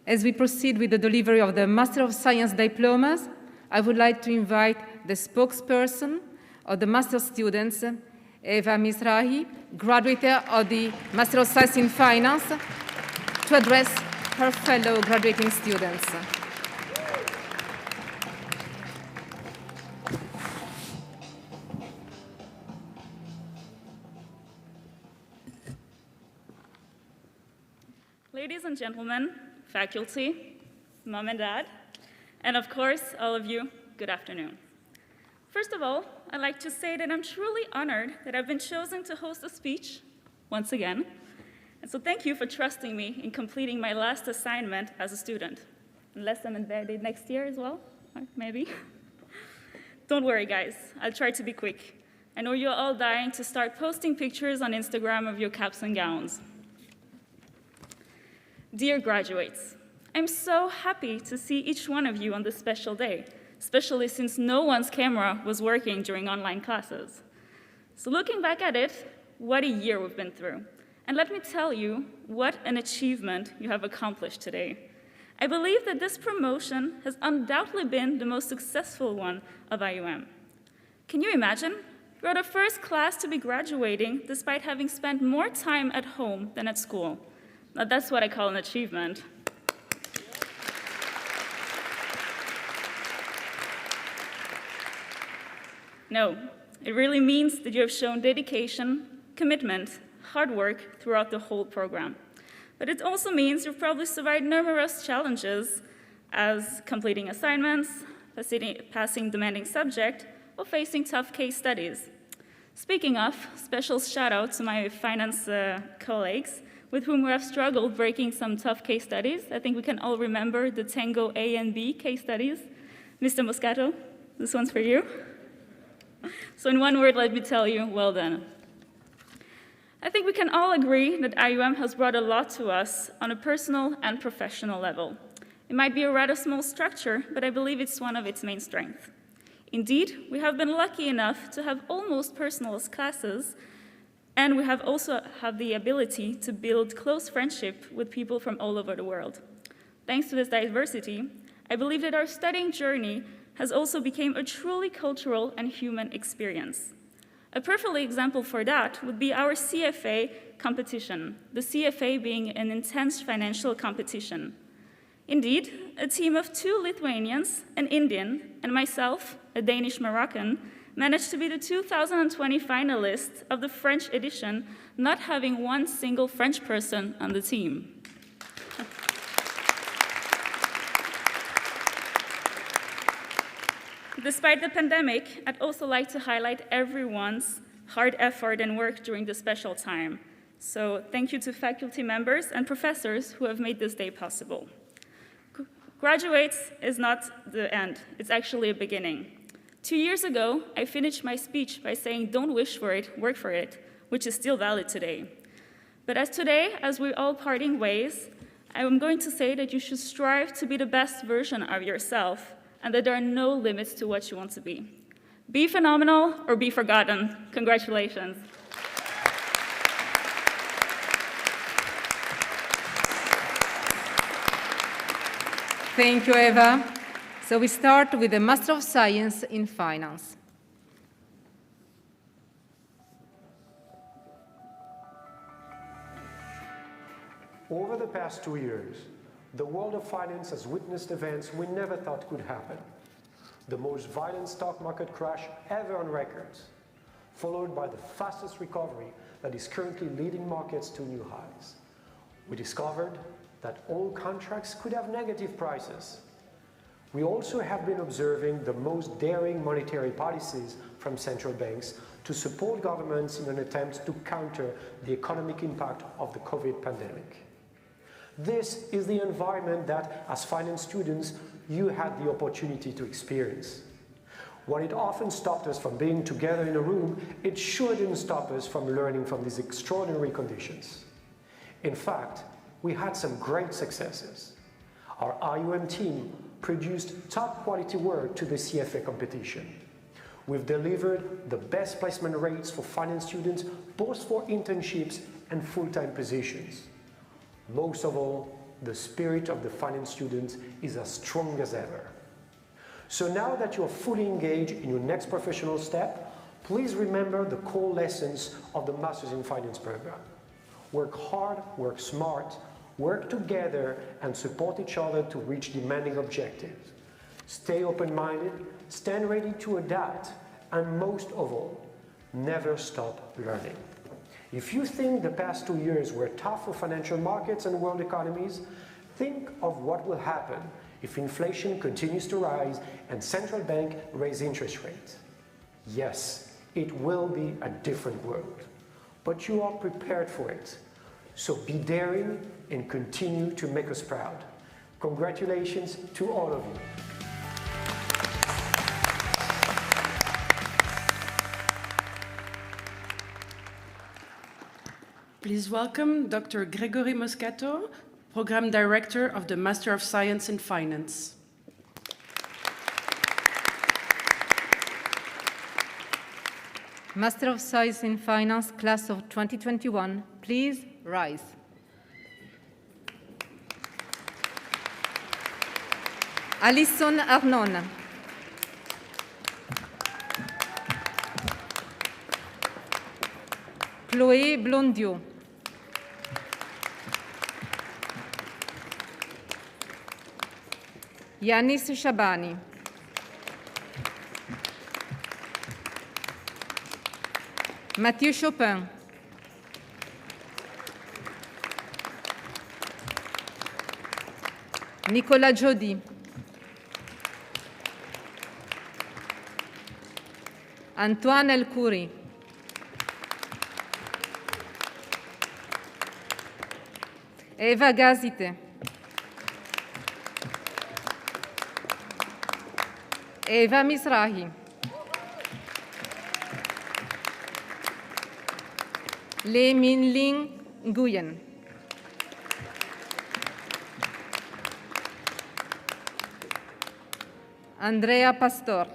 As we proceed with the delivery of the Master of Science diplomas, I would like to invite the spokesperson of the master students, Eva Mizrahi, graduate of the Master of Science in Finance, to address her fellow graduating students. Ladies and gentlemen, faculty, mom and dad, and of course, all of you, good afternoon. First of all, I'd like to say that I'm truly honored that I've been chosen to host a speech once again. And so thank you for trusting me in completing my last assignment as a student. Unless I'm invited next year as well, or maybe. Don't worry, guys, I'll try to be quick. I know you're all dying to start posting pictures on Instagram of your caps and gowns. Dear graduates, I'm so happy to see each one of you on this special day, especially since no one's camera was working during online classes. So looking back at it, what a year we've been through. And let me tell you what an achievement you have accomplished today. I believe that this promotion has undoubtedly been the most successful one of IUM. Can you imagine? You're the first class to be graduating despite having spent more time at home than at school. Now that's what I call an achievement. No, it really means that you have shown dedication, commitment, hard work throughout the whole program. But it also means you've probably survived numerous challenges as completing assignments, passing demanding subject, or facing tough case studies. Speaking of, special shout out to my finance colleagues with whom we have struggled breaking some tough case studies. I think we can all remember the Tango A and B case studies. Mr. Moscato, this one's for you. So in one word, let me tell you, well done. I think we can all agree that IUM has brought a lot to us on a personal and professional level. It might be a rather small structure, but I believe it's one of its main strengths. Indeed, we have been lucky enough to have almost personalized classes, and we have also have the ability to build close friendship with people from all over the world. Thanks to this diversity, I believe that our studying journey has also become a truly cultural and human experience. A perfect example for that would be our CFA competition, the CFA being an intense financial competition. Indeed, a team of 2 Lithuanians, an Indian, and myself, a Danish Moroccan, managed to be the 2020 finalists of the French edition, not having one single French person on the team. Despite the pandemic, I'd also like to highlight everyone's hard effort and work during this special time. So thank you to faculty members and professors who have made this day possible. Graduates is not the end, it's actually a beginning. 2 years ago, I finished my speech by saying, don't wish for it, work for it, which is still valid today. But as we're all parting ways, I am going to say that you should strive to be the best version of yourself, and that there are no limits to what you want to be. Be phenomenal or be forgotten. Congratulations. Thank you, Eva. So we start with the Master of Science in Finance. Over the past 2 years, the world of finance has witnessed events we never thought could happen. The most violent stock market crash ever on record, followed by the fastest recovery that is currently leading markets to new highs. We discovered that all contracts could have negative prices. We also have been observing the most daring monetary policies from central banks to support governments in an attempt to counter the economic impact of the COVID pandemic. This is the environment that, as finance students, you had the opportunity to experience. While it often stopped us from being together in a room, it sure didn't stop us from learning from these extraordinary conditions. In fact, we had some great successes. Our IUM team produced top quality work to the CFA competition. We've delivered the best placement rates for finance students, both for internships and full-time positions. Most of all, the spirit of the finance students is as strong as ever. So now that you're fully engaged in your next professional step, please remember the core lessons of the Masters in Finance program. Work hard, work smart, work together and support each other to reach demanding objectives. Stay open-minded, stand ready to adapt, and most of all, never stop learning. If you think the past 2 years were tough for financial markets and world economies, think of what will happen if inflation continues to rise and central banks raise interest rates. Yes, it will be a different world, but you are prepared for it. So be daring and continue to make us proud. Congratulations to all of you. Please welcome Dr. Gregory Moscato, Program Director of the Master of Science in Finance. Master of Science in Finance, class of 2021, please rise. Alison Arnon. Chloé Blondiot. Yanis Shabani. Mathieu Chopin. Nicolas Jody. Antoine Elkouri. Eva Gazite. Eva Mizrahi. Le Minling Nguyen. Andrea Pastor.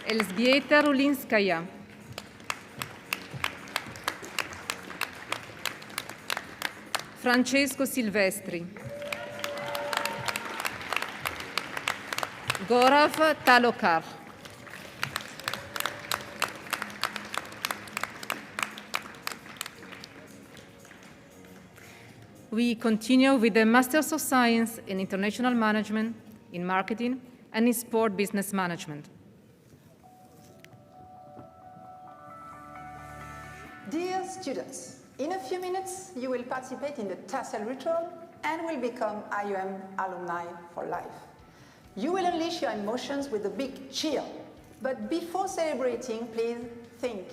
Elzbieta Rulinskaya. Francesco Silvestri. Gorav Talokar. We continue with the Masters of Science in International Management, in Marketing, and in Sport Business Management. Dear students, in a few minutes you will participate in the tassel ritual and will become IUM alumni for life. You will unleash your emotions with a big cheer. But before celebrating, please think.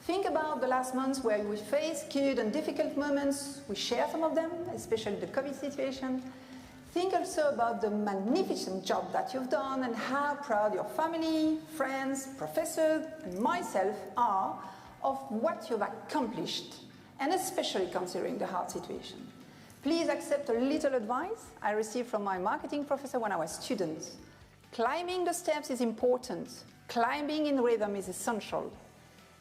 Think about the last months where we faced good and difficult moments. We share some of them, especially the COVID situation. Think also about the magnificent job that you've done and how proud your family, friends, professors, and myself are of what you've accomplished, and especially considering the hard situation. Please accept a little advice I received from my marketing professor when I was a student. Climbing the steps is important. Climbing in rhythm is essential.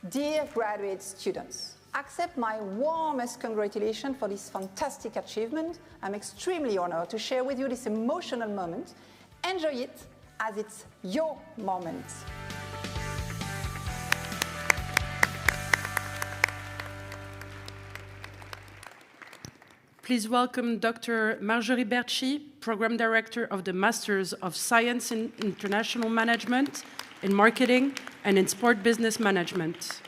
Dear graduate students, accept my warmest congratulations for this fantastic achievement. I'm extremely honored to share with you this emotional moment. Enjoy it as it's your moment. Please welcome Dr. Marjorie Berchi, Program Director of the Masters of Science in International Management, in Marketing, and in Sport Business Management.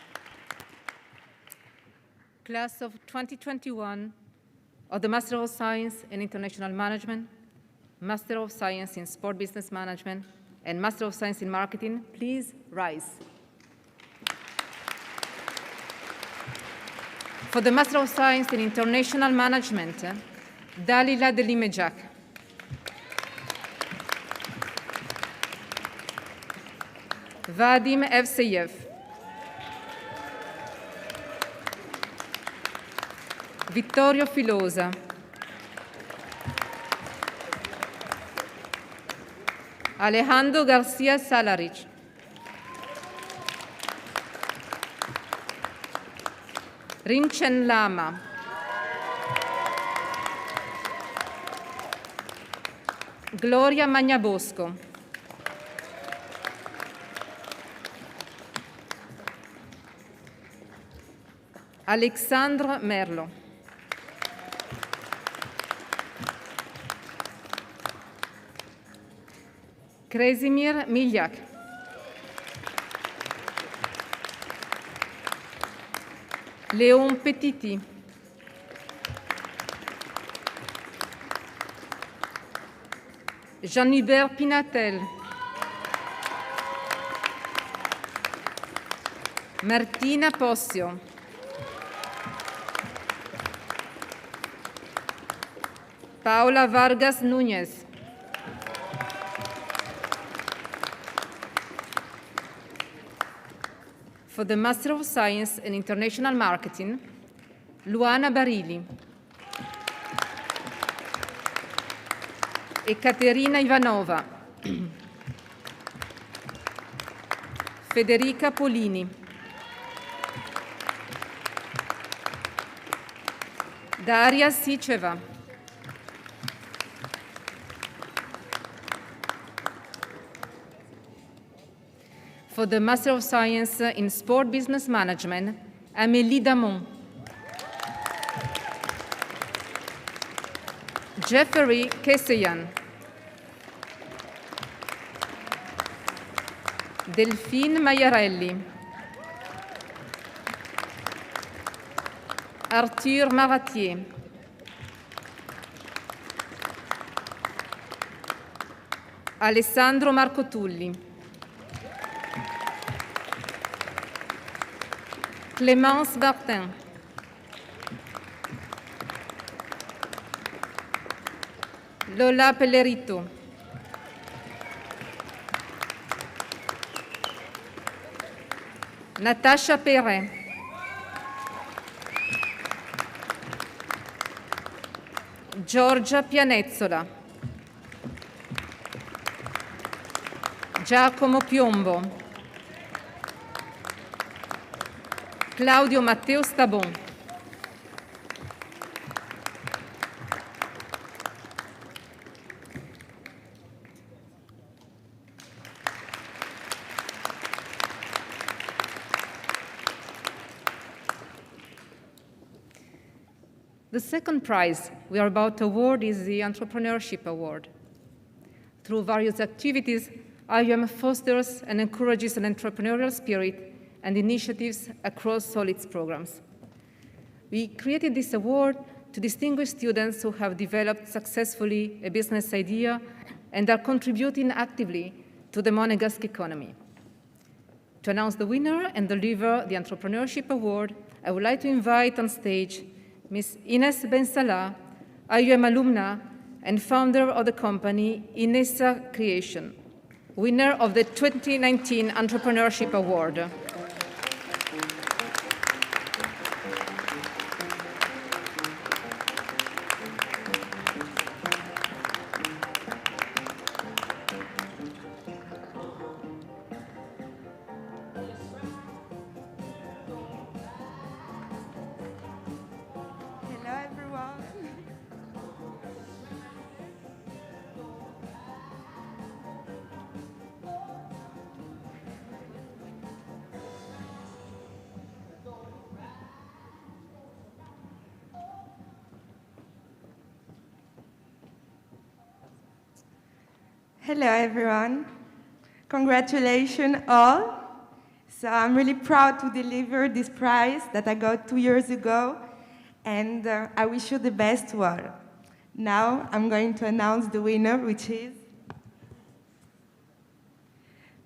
Class of 2021 of the Master of Science in International Management, Master of Science in Sport Business Management, and Master of Science in Marketing, please rise. For the Master of Science in International Management, Dalila Delimejak. Vadim Evseyev. Vittorio Filosa. Alejandro Garcia Salarich. Rinchen Lama. Gloria Magnabosco. Alexandre Merlo. Kresimir Miljak. Léon Petiti. Jean-Hubert Pinatel. Martina Possio. Paola Vargas Núñez. For the Master of Science in International Marketing, Luana Barili. Ekaterina Ivanova. Federica Polini. Daria Siceva. For the Master of Science in Sport Business Management, Amélie Damon. Jeffrey Keseyan. Delphine Maiarelli. Arthur Maratier. Alessandro Marcotulli. Clémence Martin. Lola Pellerito. Natasha Perret. Giorgia Pianezzola. Giacomo Piombo. Claudio Matteo Stabon. The second prize we are about to award is the Entrepreneurship Award. Through various activities, IUM fosters and encourages an entrepreneurial spirit and initiatives across all its programs. We created this award to distinguish students who have developed successfully a business idea and are contributing actively to the Monegasque economy. To announce the winner and deliver the Entrepreneurship Award, I would like to invite on stage Ms. Ines Bensalah, IUM alumna and founder of the company Inessa Creation, winner of the 2019 Entrepreneurship Award. Hello, everyone. Congratulations, all. So I'm really proud to deliver this prize that I got 2 years ago, and I wish you the best to all. Now I'm going to announce the winner, which is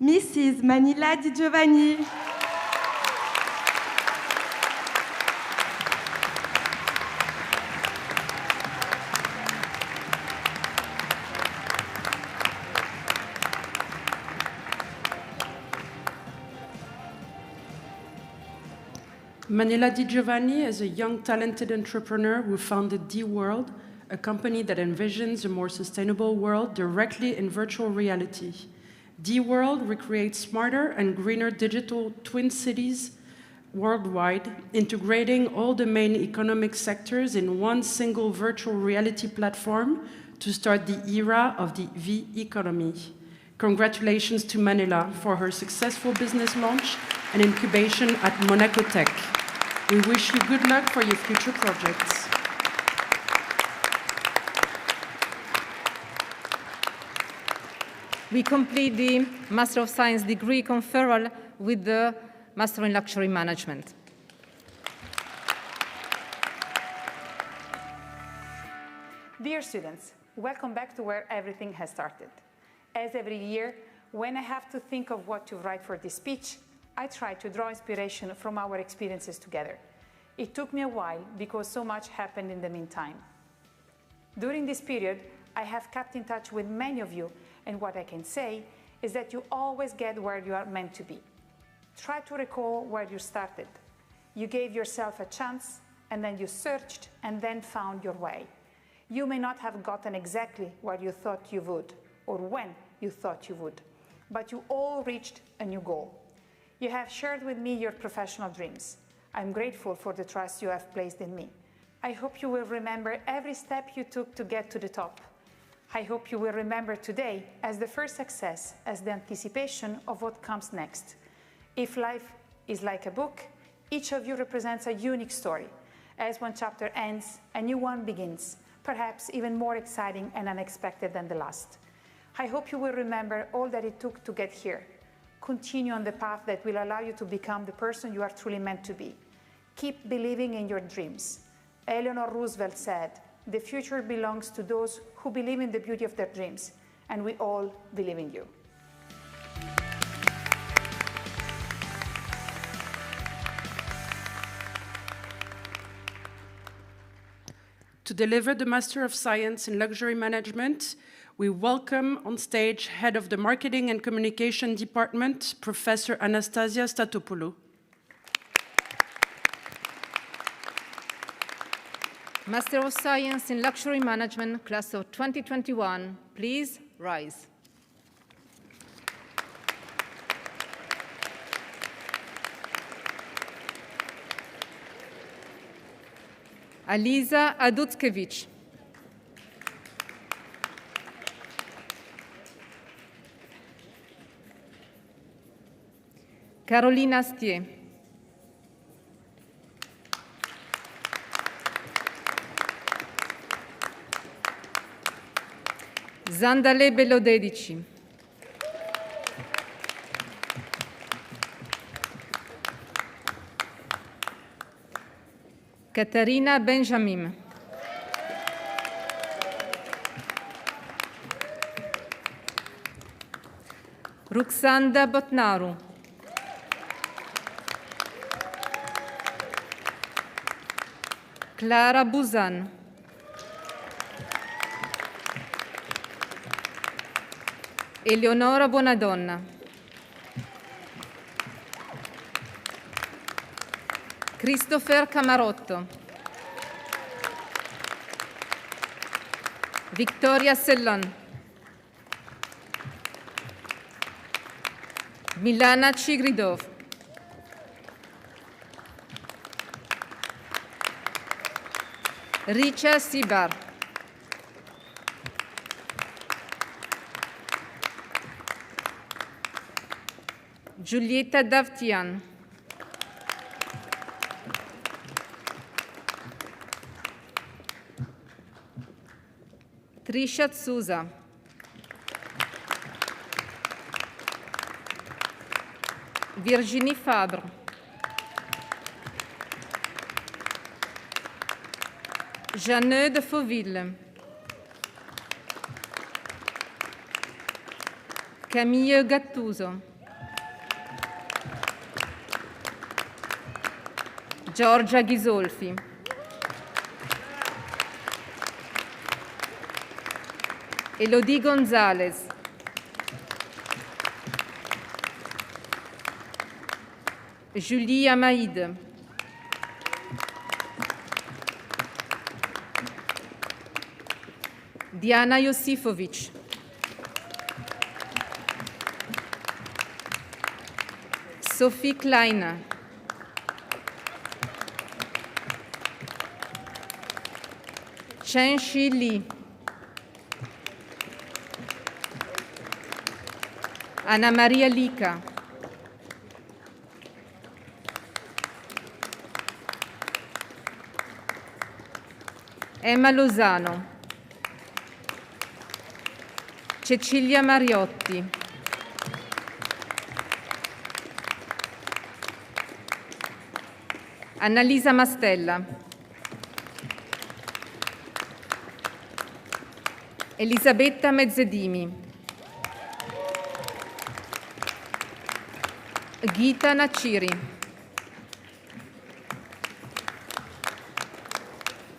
Mrs. Manila Di Giovanni. Manila Di Giovanni is a young, talented entrepreneur who founded D-World, a company that envisions a more sustainable world directly in virtual reality. D-World recreates smarter and greener digital twin cities worldwide, integrating all the main economic sectors in one single virtual reality platform to start the era of the V-economy. Congratulations to Manila for her successful business launch and incubation at Monaco Tech. We wish you good luck for your future projects. We complete the Master of Science degree conferral with the Master in Luxury Management. Dear students, welcome back to where everything has started. As every year, when I have to think of what to write for this speech, I try to draw inspiration from our experiences together. It took me a while because so much happened in the meantime. During this period, I have kept in touch with many of you, and what I can say is that you always get where you are meant to be. Try to recall where you started. You gave yourself a chance, and then you searched, and then found your way. You may not have gotten exactly where you thought you would, or when you thought you would, but you all reached a new goal. You have shared with me your professional dreams. I'm grateful for the trust you have placed in me. I hope you will remember every step you took to get to the top. I hope you will remember today as the first success, as the anticipation of what comes next. If life is like a book, each of you represents a unique story. As one chapter ends, a new one begins, perhaps even more exciting and unexpected than the last. I hope you will remember all that it took to get here. Continue on the path that will allow you to become the person you are truly meant to be. Keep believing in your dreams. Eleanor Roosevelt said, "The future belongs to those who believe in the beauty of their dreams," and we all believe in you. To deliver the Master of Science in Luxury Management, we welcome on stage Head of the Marketing and Communication Department, Professor Anastasia Statopoulou. Master of Science in Luxury Management, class of 2021, please rise. Aliza Aduckevich. Caroline Astier. Zandale Belodedici. Caterina Benjamin. Ruxanda Botnaru. Clara Buzan. Eleonora Bonadonna. Christopher Camarotto. Victoria Sellan. Milana Chigridov. Richa Sibar. Giulietta Davtian. Trisha Souza. Virginie Fabre. Jeanne de Fauville. Camille Gattuso. Giorgia Ghisolfi. Elodie Gonzalez. Julie Amaïd. Diana Josifovic. Sophie Kleiner. Chen Shi Li. Anna Maria Lica. Emma Lozano. Cecilia Mariotti. Annalisa Mastella. Elisabetta Mezzedimi, Gita Naciri,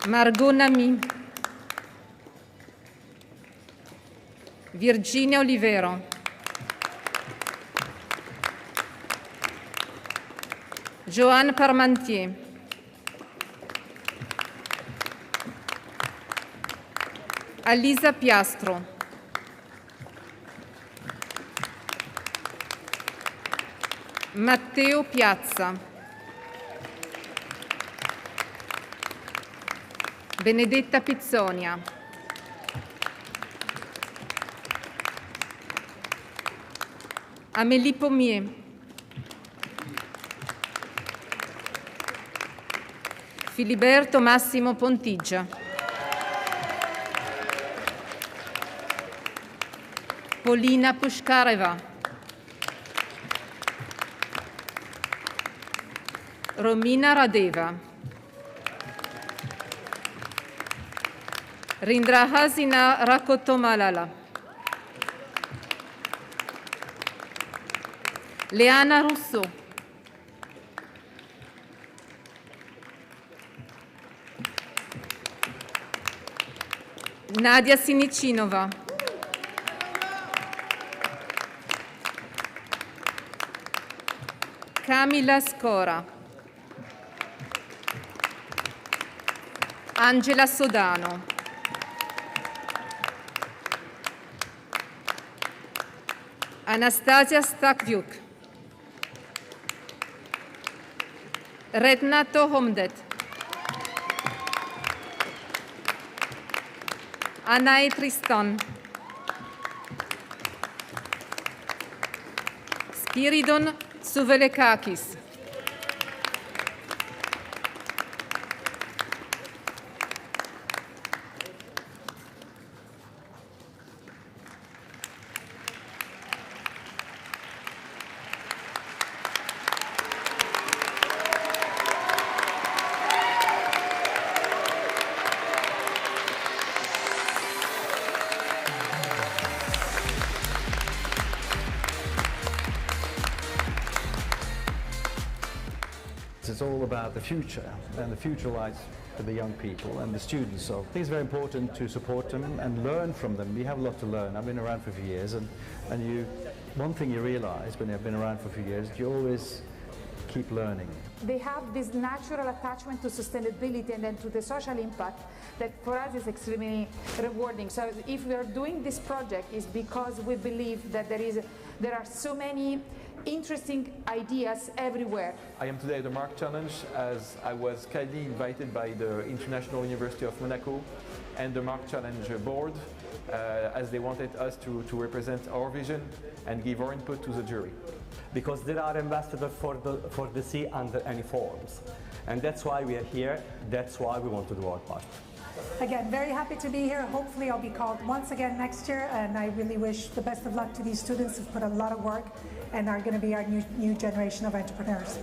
Margot Nami, Virginia Olivero, Joanne Parmentier, Alisa Piastro, Matteo Piazza, Benedetta Pizzonia, Amélie Pommier, Filiberto Massimo Pontigia, Polina Pushkareva, Romina Radeva, Rindrahasina Rakotomalala, Leana Rousseau, Nadia Sinicinova, Camila Scora, Angela Sodano, Anastasia Stakviuk, Redna Tohomdet, Anae Tristan, Spiridon Souvelekakis, It's all about the future, and the future lies with the young people and the students. So I think it's very important to support them and learn from them. We have a lot to learn. I've been around for a few years, and one thing you realize when you've been around for a few years, you always keep learning. They have this natural attachment to sustainability and then to the social impact that for us is extremely rewarding. So if we are doing this project, it's because we believe that there are so many interesting ideas everywhere. I am today at the Mark Challenge as I was kindly invited by the International University of Monaco and the Mark Challenge board as they wanted us to represent our vision and give our input to the jury. Because there are ambassadors for the sea under any forms. And that's why we are here, that's why we want to do our part. Again, very happy to be here. Hopefully I'll be called once again next year, and I really wish the best of luck to these students who've put a lot of work and are going to be our new generation of entrepreneurs.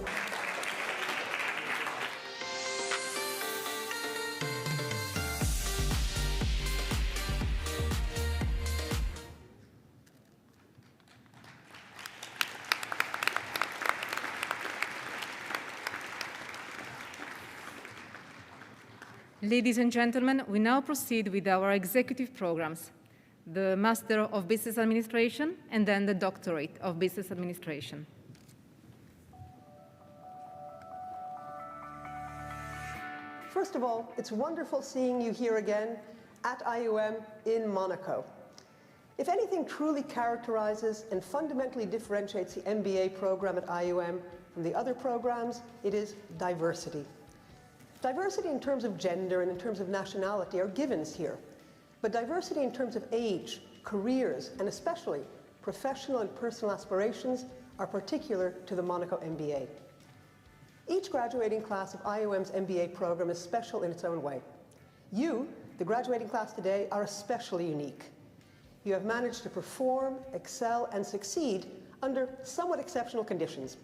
Ladies and gentlemen, we now proceed with our executive programs, the Master of Business Administration and then the Doctorate of Business Administration. First of all, it's wonderful seeing you here again at IUM in Monaco. If anything truly characterizes and fundamentally differentiates the MBA program at IUM from the other programs, it is diversity. Diversity in terms of gender and in terms of nationality are givens here, but diversity in terms of age, careers, and especially professional and personal aspirations are particular to the Monaco MBA. Each graduating class of IUM's MBA program is special in its own way. You, the graduating class today, are especially unique. You have managed to perform, excel, and succeed under somewhat exceptional conditions,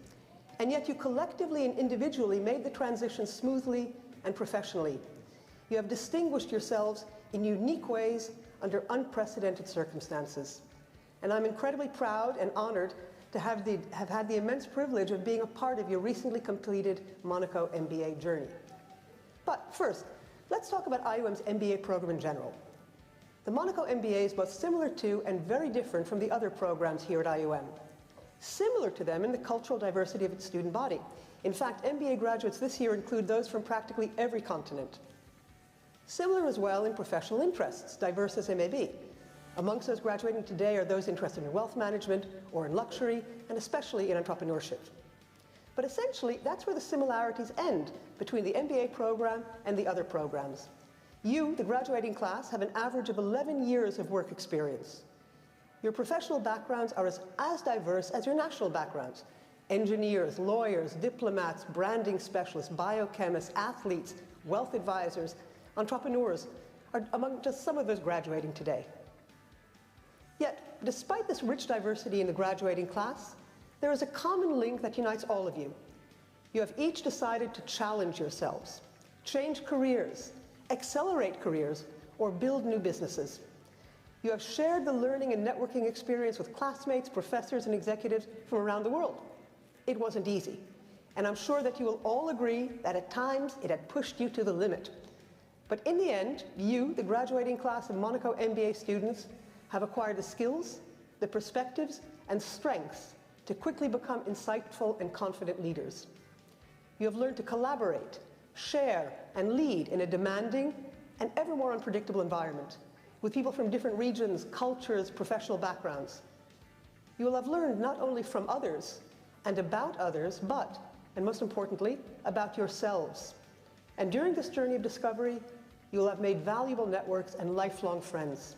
and yet you collectively and individually made the transition smoothly and professionally. You have distinguished yourselves in unique ways under unprecedented circumstances. And I'm incredibly proud and honored to have had the immense privilege of being a part of your recently completed Monaco MBA journey. But first, let's talk about IUM's MBA program in general. The Monaco MBA is both similar to and very different from the other programs here at IUM. Similar to them in the cultural diversity of its student body. In fact, MBA graduates this year include those from practically every continent. Similar as well in professional interests, diverse as they may be. Amongst those graduating today are those interested in wealth management or in luxury, and especially in entrepreneurship. But essentially, that's where the similarities end between the MBA program and the other programs. You, the graduating class, have an average of 11 years of work experience. Your professional backgrounds are as diverse as your national backgrounds. Engineers, lawyers, diplomats, branding specialists, biochemists, athletes, wealth advisors, entrepreneurs are among just some of those graduating today. Yet, despite this rich diversity in the graduating class, there is a common link that unites all of you. You have each decided to challenge yourselves, change careers, accelerate careers, or build new businesses. You have shared the learning and networking experience with classmates, professors, and executives from around the world. It wasn't easy, and I'm sure that you will all agree that at times it had pushed you to the limit. But in the end, you, the graduating class of Monaco MBA students, have acquired the skills, the perspectives, and strengths to quickly become insightful and confident leaders. You have learned to collaborate, share, and lead in a demanding and ever more unpredictable environment with people from different regions, cultures, professional backgrounds. You will have learned not only from others and about others, but, and most importantly, about yourselves. And during this journey of discovery, you will have made valuable networks and lifelong friends.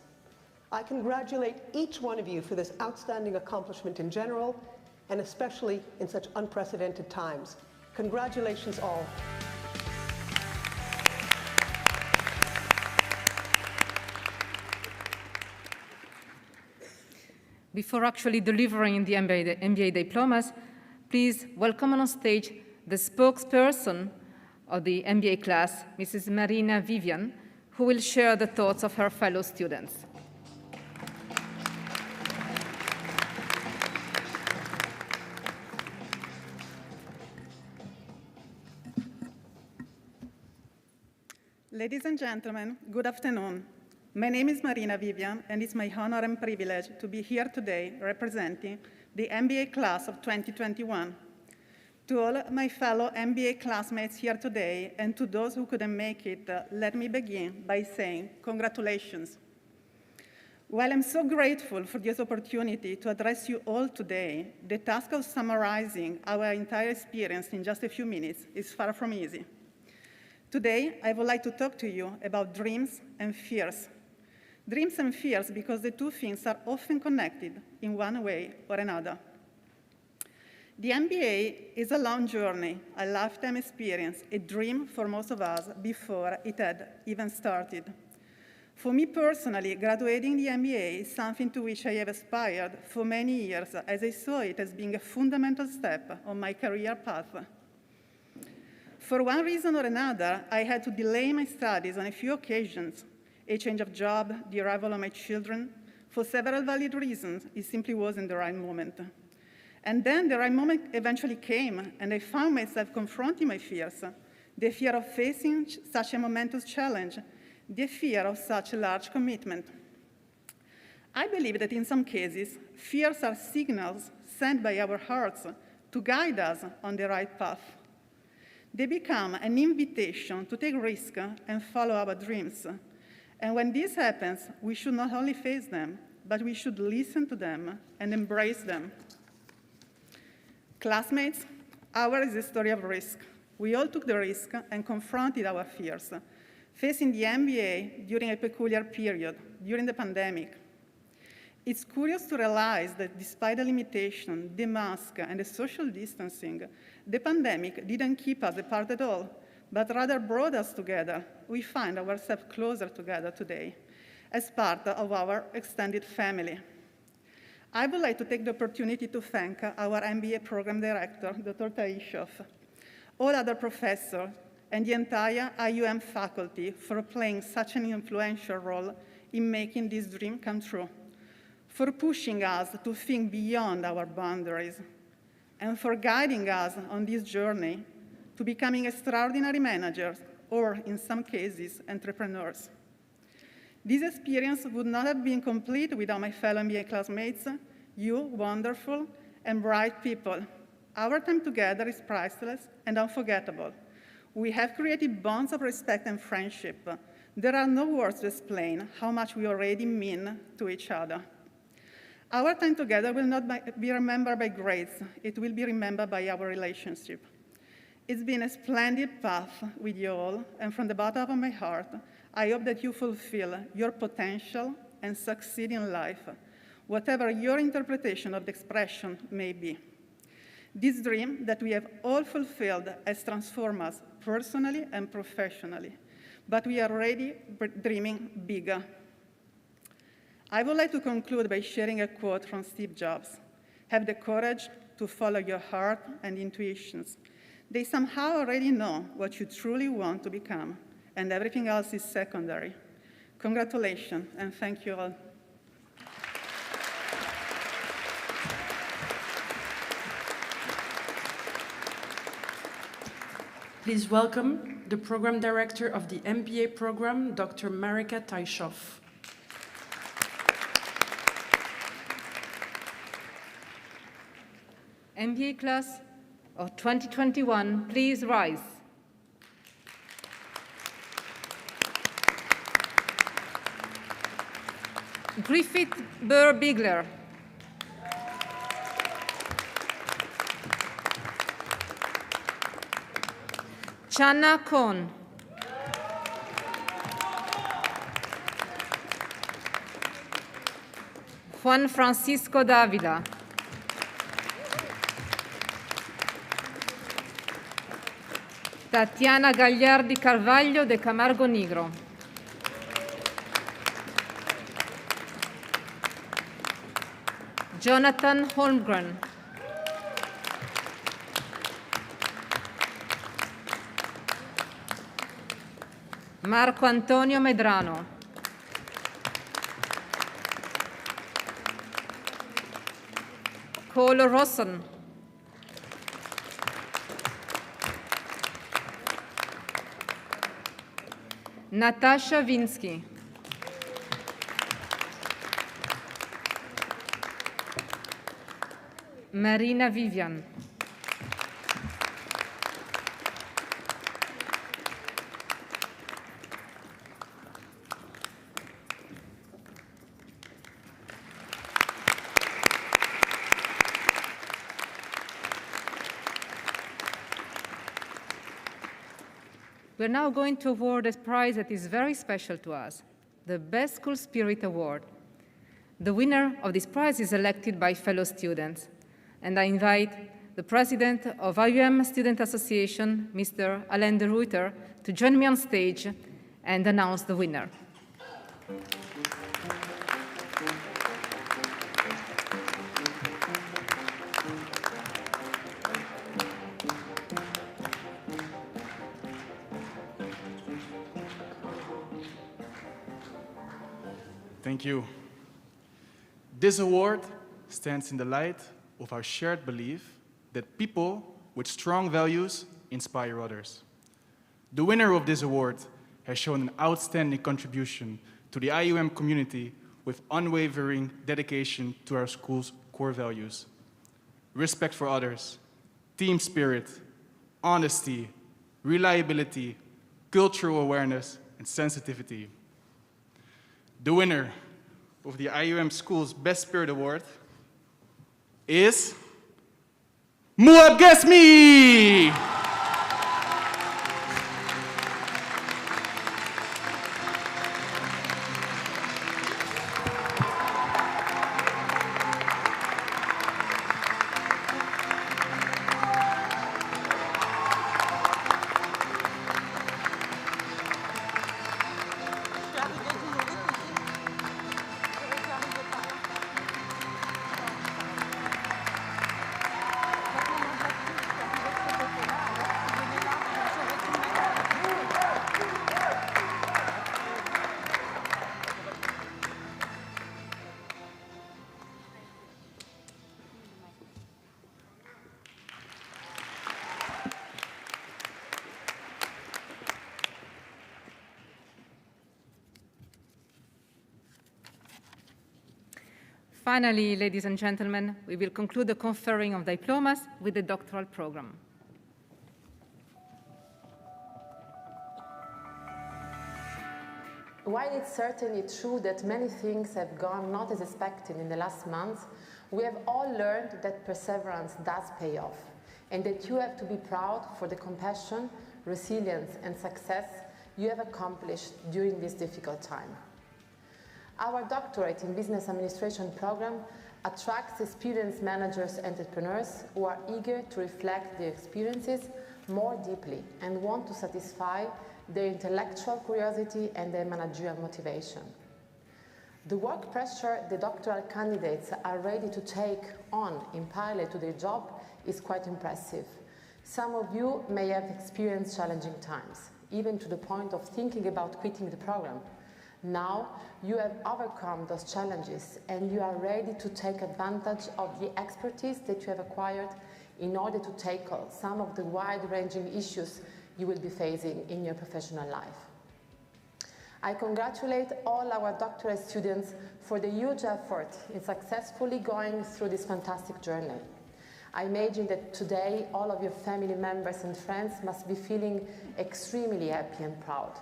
I congratulate each one of you for this outstanding accomplishment in general, and especially in such unprecedented times. Congratulations all. Before actually delivering the MBA diplomas, please welcome on stage the spokesperson of the MBA class, Mrs. Marina Vivian, who will share the thoughts of her fellow students. Ladies and gentlemen, good afternoon. My name is Marina Vivian, and it's my honor and privilege to be here today representing the MBA class of 2021. To all my fellow MBA classmates here today, and to those who couldn't make it, let me begin by saying congratulations. While I'm so grateful for this opportunity to address you all today, the task of summarizing our entire experience in just a few minutes is far from easy. Today, I would like to talk to you about dreams and fears. Dreams and fears because the two things are often connected in one way or another. The MBA is a long journey, a lifetime experience, a dream for most of us before it had even started. For me personally, graduating the MBA is something to which I have aspired for many years, as I saw it as being a fundamental step on my career path. For one reason or another, I had to delay my studies on a few occasions, a change of job, the arrival of my children. For several valid reasons, it simply wasn't the right moment. And then the right moment eventually came, and I found myself confronting my fears, the fear of facing such a momentous challenge, the fear of such a large commitment. I believe that in some cases, fears are signals sent by our hearts to guide us on the right path. They become an invitation to take risks and follow our dreams. And when this happens, we should not only face them, but we should listen to them and embrace them. Classmates, ours is a story of risk. We all took the risk and confronted our fears, facing the MBA during a peculiar period, during the pandemic. It's curious to realize that despite the limitation, the mask, and the social distancing, the pandemic didn't keep us apart at all, but rather brought us together. We find ourselves closer together today as part of our extended family. I would like to take the opportunity to thank our MBA program director, Dr. Taishov, all other professors, and the entire IUM faculty for playing such an influential role in making this dream come true, for pushing us to think beyond our boundaries, and for guiding us on this journey to becoming extraordinary managers, or in some cases, entrepreneurs. This experience would not have been complete without my fellow MBA classmates, you wonderful and bright people. Our time together is priceless and unforgettable. We have created bonds of respect and friendship. There are no words to explain how much we already mean to each other. Our time together will not be remembered by grades, it will be remembered by our relationship. It's been a splendid path with you all, and from the bottom of my heart, I hope that you fulfill your potential and succeed in life, whatever your interpretation of the expression may be. This dream that we have all fulfilled has transformed us personally and professionally, but we are already dreaming bigger. I would like to conclude by sharing a quote from Steve Jobs. Have the courage to follow your heart and intuitions. They somehow already know what you truly want to become, and everything else is secondary. Congratulations, and thank you all. Please welcome the Program Director of the MBA program, Dr. Marika Taishoff. MBA class of 2021, please rise. Griffith Burr Bigler. Channa Kohn. Juan Francisco Davila. Tatiana Gagliardi Carvaglio de Camargo Negro. Jonathan Holmgren. Marco Antonio Medrano. Cole Rossen. Natasha Vinsky. Marina Vivian. We're now going to award a prize that is very special to us, the Best School Spirit Award. The winner of this prize is elected by fellow students, and I invite the president of IUM Student Association, Mr. Alain de Ruyter, to join me on stage and announce the winner. Thank you. This award stands in the light of our shared belief that people with strong values inspire others. The winner of this award has shown an outstanding contribution to the IUM community with unwavering dedication to our school's core values: respect for others, team spirit, honesty, reliability, cultural awareness, and sensitivity. The winner of the IUM School's Best Spirit Award is Muab Gesmi! Finally, ladies and gentlemen, we will conclude the conferring of diplomas with the doctoral program. While it's certainly true that many things have gone not as expected in the last months, we have all learned that perseverance does pay off, and that you have to be proud for the compassion, resilience, and success you have accomplished during this difficult time. Our doctorate in business administration program attracts experienced managers and entrepreneurs who are eager to reflect their experiences more deeply and want to satisfy their intellectual curiosity and their managerial motivation. The work pressure the doctoral candidates are ready to take on in parallel to their job is quite impressive. Some of you may have experienced challenging times, even to the point of thinking about quitting the program. Now, you have overcome those challenges and you are ready to take advantage of the expertise that you have acquired in order to tackle some of the wide-ranging issues you will be facing in your professional life. I congratulate all our doctorate students for the huge effort in successfully going through this fantastic journey. I imagine that today all of your family members and friends must be feeling extremely happy and proud.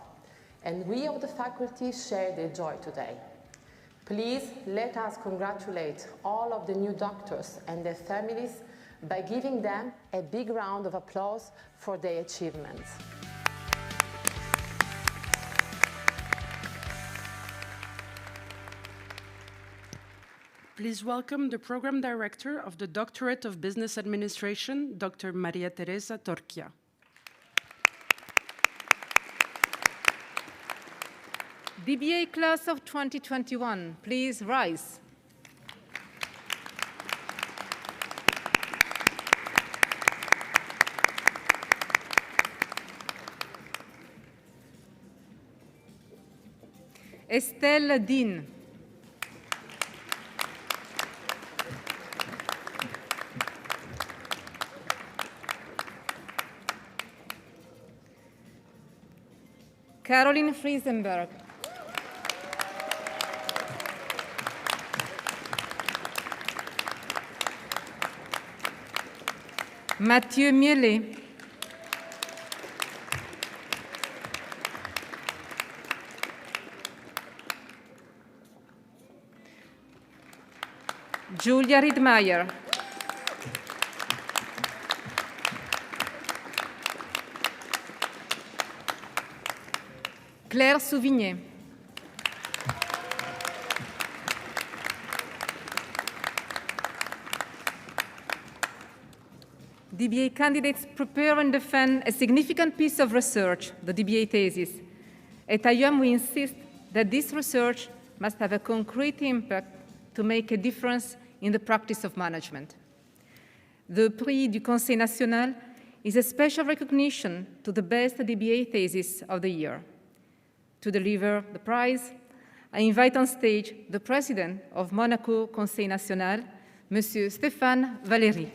And we of the faculty share their joy today. Please let us congratulate all of the new doctors and their families by giving them a big round of applause for their achievements. Please welcome the Program Director of the Doctorate of Business Administration, Dr. Maria Teresa Torchia. DBA class of 2021, please rise. Estelle Dean. Caroline Friesenberg. Mathieu Mielet. Julia Riedmeier. Claire Souvigné. DBA candidates prepare and defend a significant piece of research, the DBA thesis. At IUM, we insist that this research must have a concrete impact to make a difference in the practice of management. The Prix du Conseil National is a special recognition to the best DBA thesis of the year. To deliver the prize, I invite on stage the President of Monaco Conseil National, Monsieur Stéphane Valéry.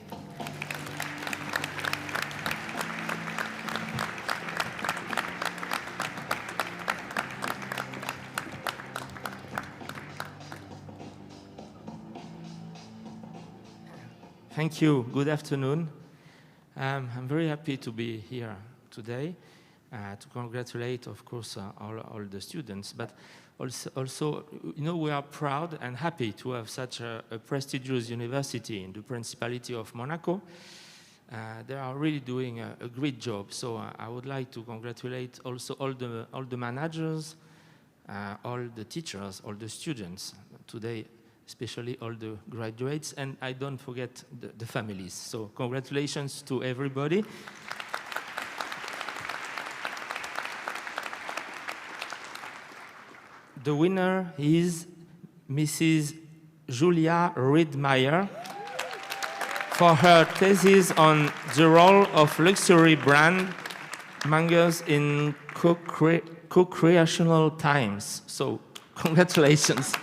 Thank you. Good afternoon. I'm very happy to be here today to congratulate, of course, all the students, but also, you know, we are proud and happy to have such a prestigious university in the Principality of Monaco. They are really doing a great job. So I would like to congratulate also all the managers, all the teachers, all the students today, especially all the graduates, and I don't forget the families. So congratulations to everybody. The winner is Mrs. Julia Riedmeier for her thesis on the role of luxury brand mangas in co-creational times. So congratulations.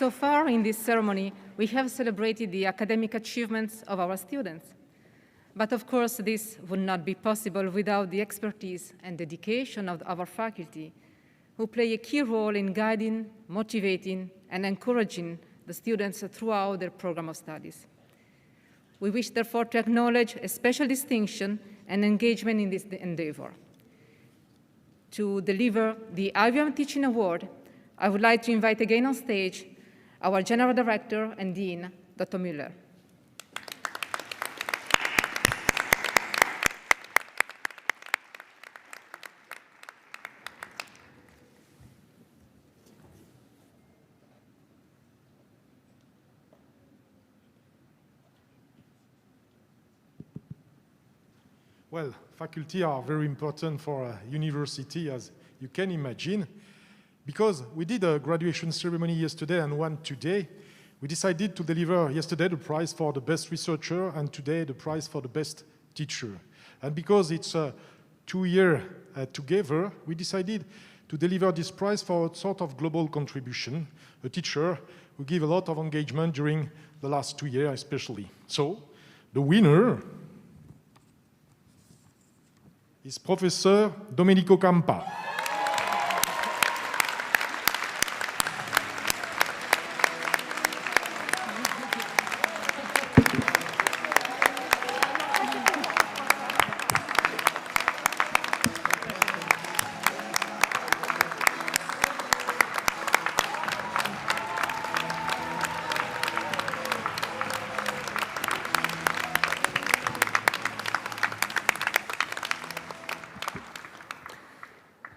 So far in this ceremony, we have celebrated the academic achievements of our students. But of course, this would not be possible without the expertise and dedication of our faculty, who play a key role in guiding, motivating, and encouraging the students throughout their program of studies. We wish, therefore, to acknowledge a special distinction and engagement in this endeavor. To deliver the IUM Teaching Award, I would like to invite again on stage our General Director and Dean, Dr. Müller. Well, faculty are very important for a university, as you can imagine. Because we did a graduation ceremony yesterday and one today, we decided to deliver yesterday the prize for the best researcher and today the prize for the best teacher. And because it's a 2-year together, we decided to deliver this prize for a sort of global contribution, a teacher who gave a lot of engagement during the last 2 years especially. So, the winner is Professor Domenico Campa.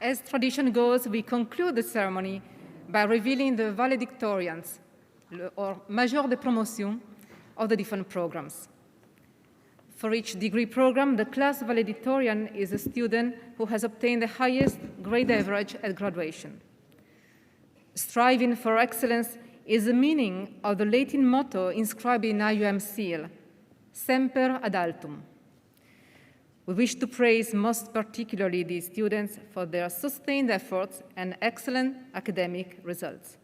As tradition goes, we conclude the ceremony by revealing the valedictorians, or major de promotion, of the different programs. For each degree program, the class valedictorian is a student who has obtained the highest grade average at graduation. Striving for excellence is the meaning of the Latin motto inscribed in IUM seal, Semper ad altum. We wish to praise most particularly these students for their sustained efforts and excellent academic results.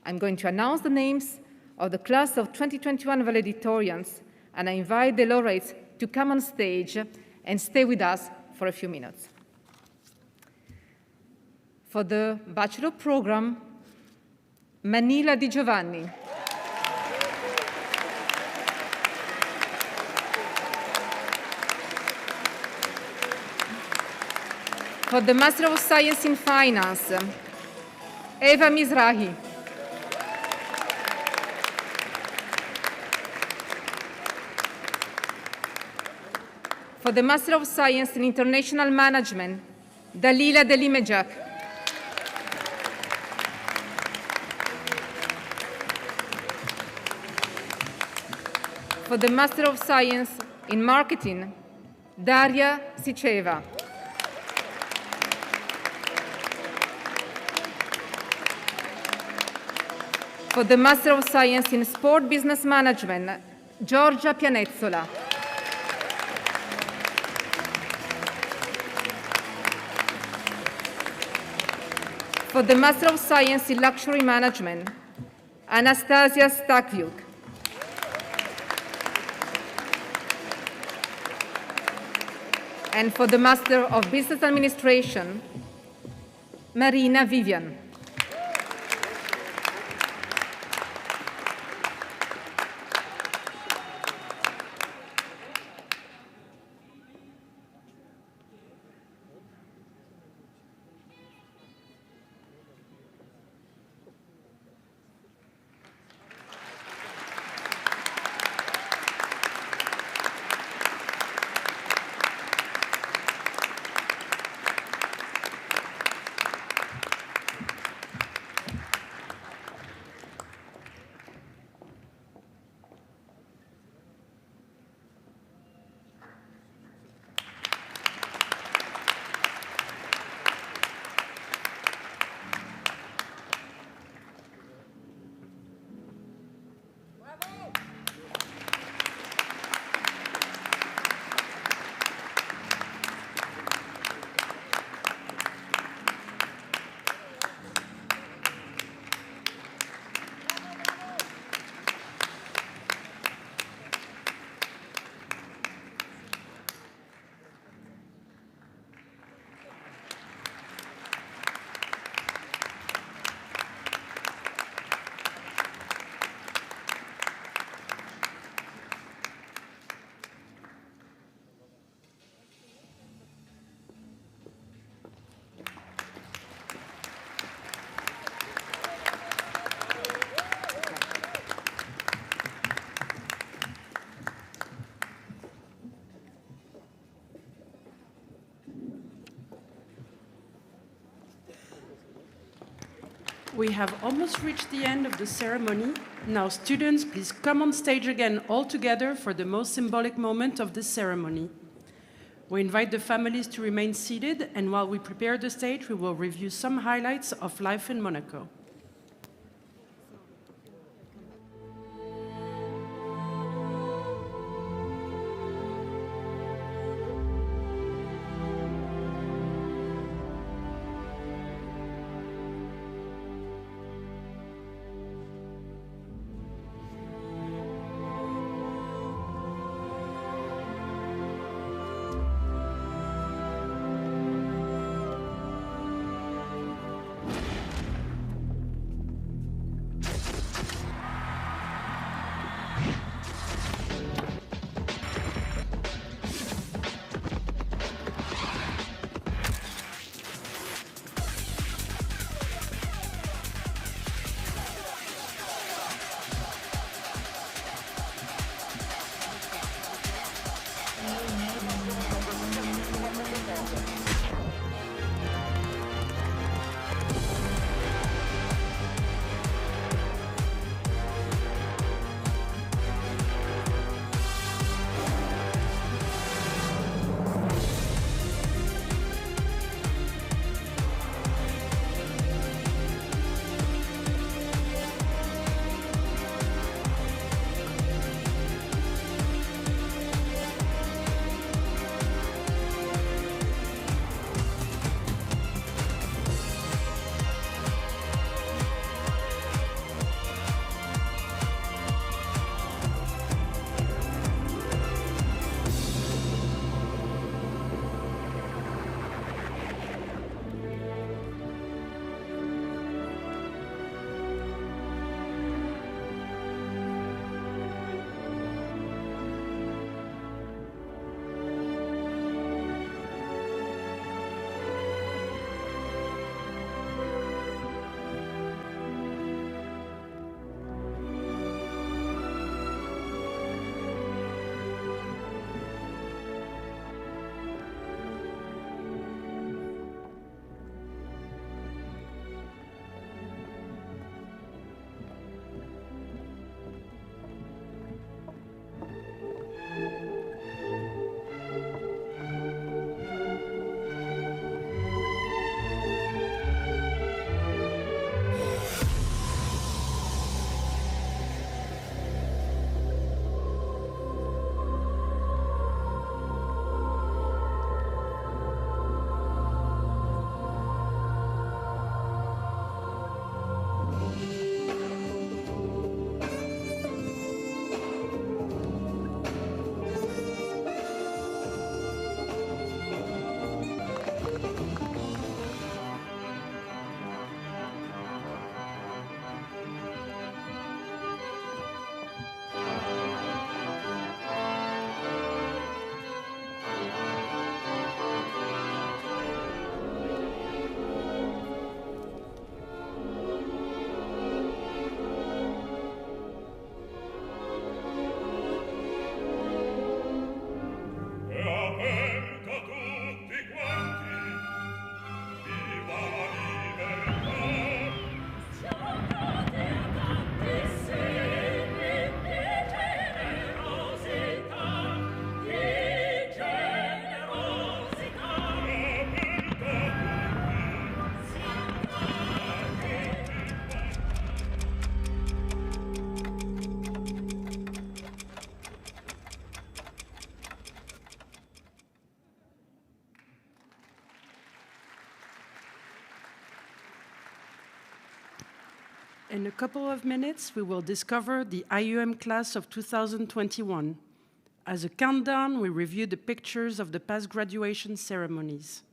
I'm going to announce the names of the class of 2021 valedictorians, and I invite the laureates to come on stage and stay with us for a few minutes. For the bachelor program, Manila Di Giovanni. For the Master of Science in Finance, Eva Mizrahi. For the Master of Science in International Management, Dalila Delimejak. For the Master of Science in Marketing, Daria Sicheva. For the Master of Science in Sport Business Management, Giorgia Pianezzola. For the Master of Science in Luxury Management, Anastasia Stakviuk. And for the Master of Business Administration, Marina Vivian. We have almost reached the end of the ceremony. Now, students, please come on stage again all together for the most symbolic moment of this ceremony. We invite the families to remain seated, and while we prepare the stage, we will review some highlights of life in Monaco. In a couple of minutes, we will discover the IUM class of 2021. As a countdown, we review the pictures of the past graduation ceremonies.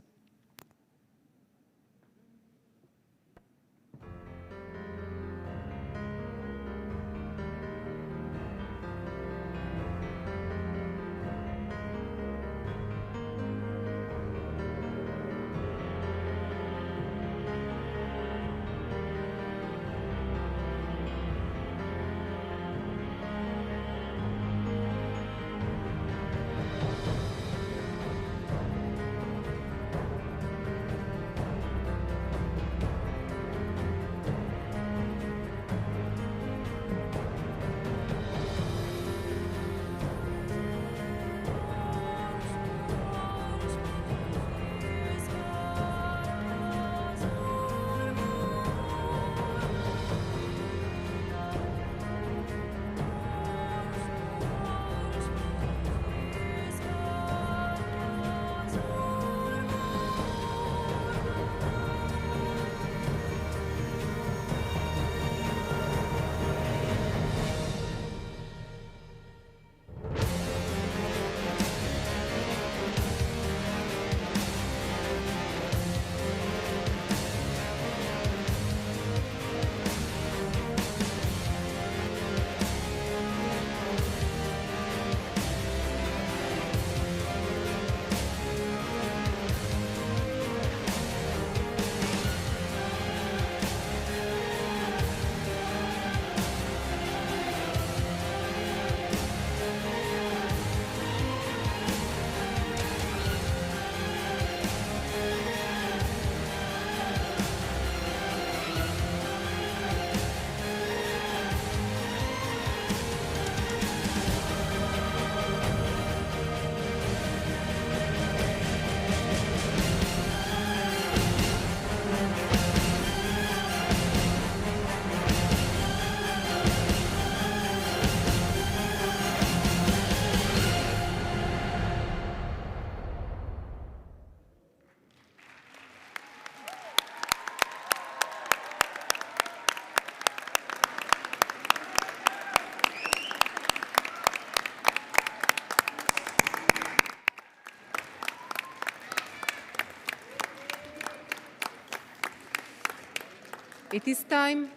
It is time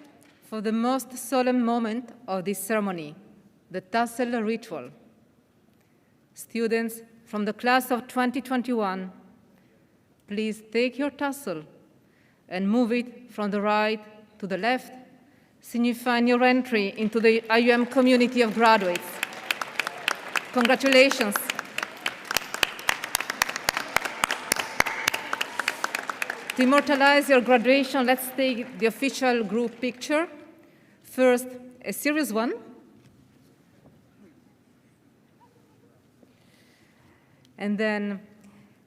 for the most solemn moment of this ceremony, the tassel ritual. Students from the class of 2021, please take your tassel and move it from the right to the left, signifying your entry into the IUM community of graduates. Congratulations. To immortalize your graduation, let's take the official group picture. First, a serious one. And then,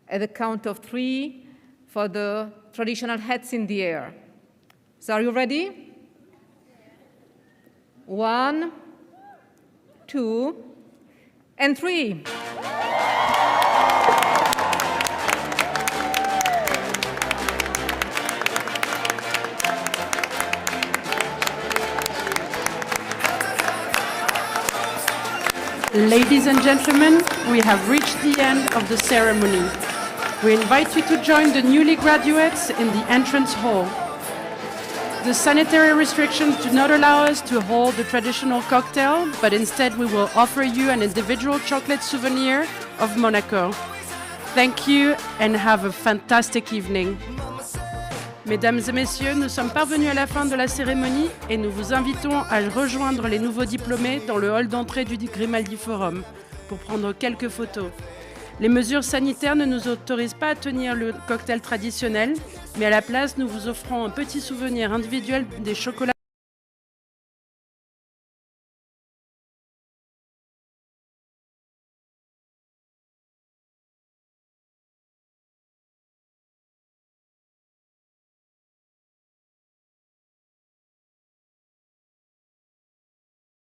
at the count of 3, for the traditional hats in the air. So are you ready? 1, 2, and 3. Ladies and gentlemen, we have reached the end of the ceremony. We invite you to join the newly graduates in the entrance hall. The sanitary restrictions do not allow us to hold the traditional cocktail, but instead we will offer you an individual chocolate souvenir of Monaco. Thank you and have a fantastic evening. Mesdames et messieurs, nous sommes parvenus à la fin de la cérémonie et nous vous invitons à rejoindre les nouveaux diplômés dans le hall d'entrée du Grimaldi Forum pour prendre quelques photos. Les mesures sanitaires ne nous autorisent pas à tenir le cocktail traditionnel, mais à la place, nous vous offrons un petit souvenir individuel des chocolats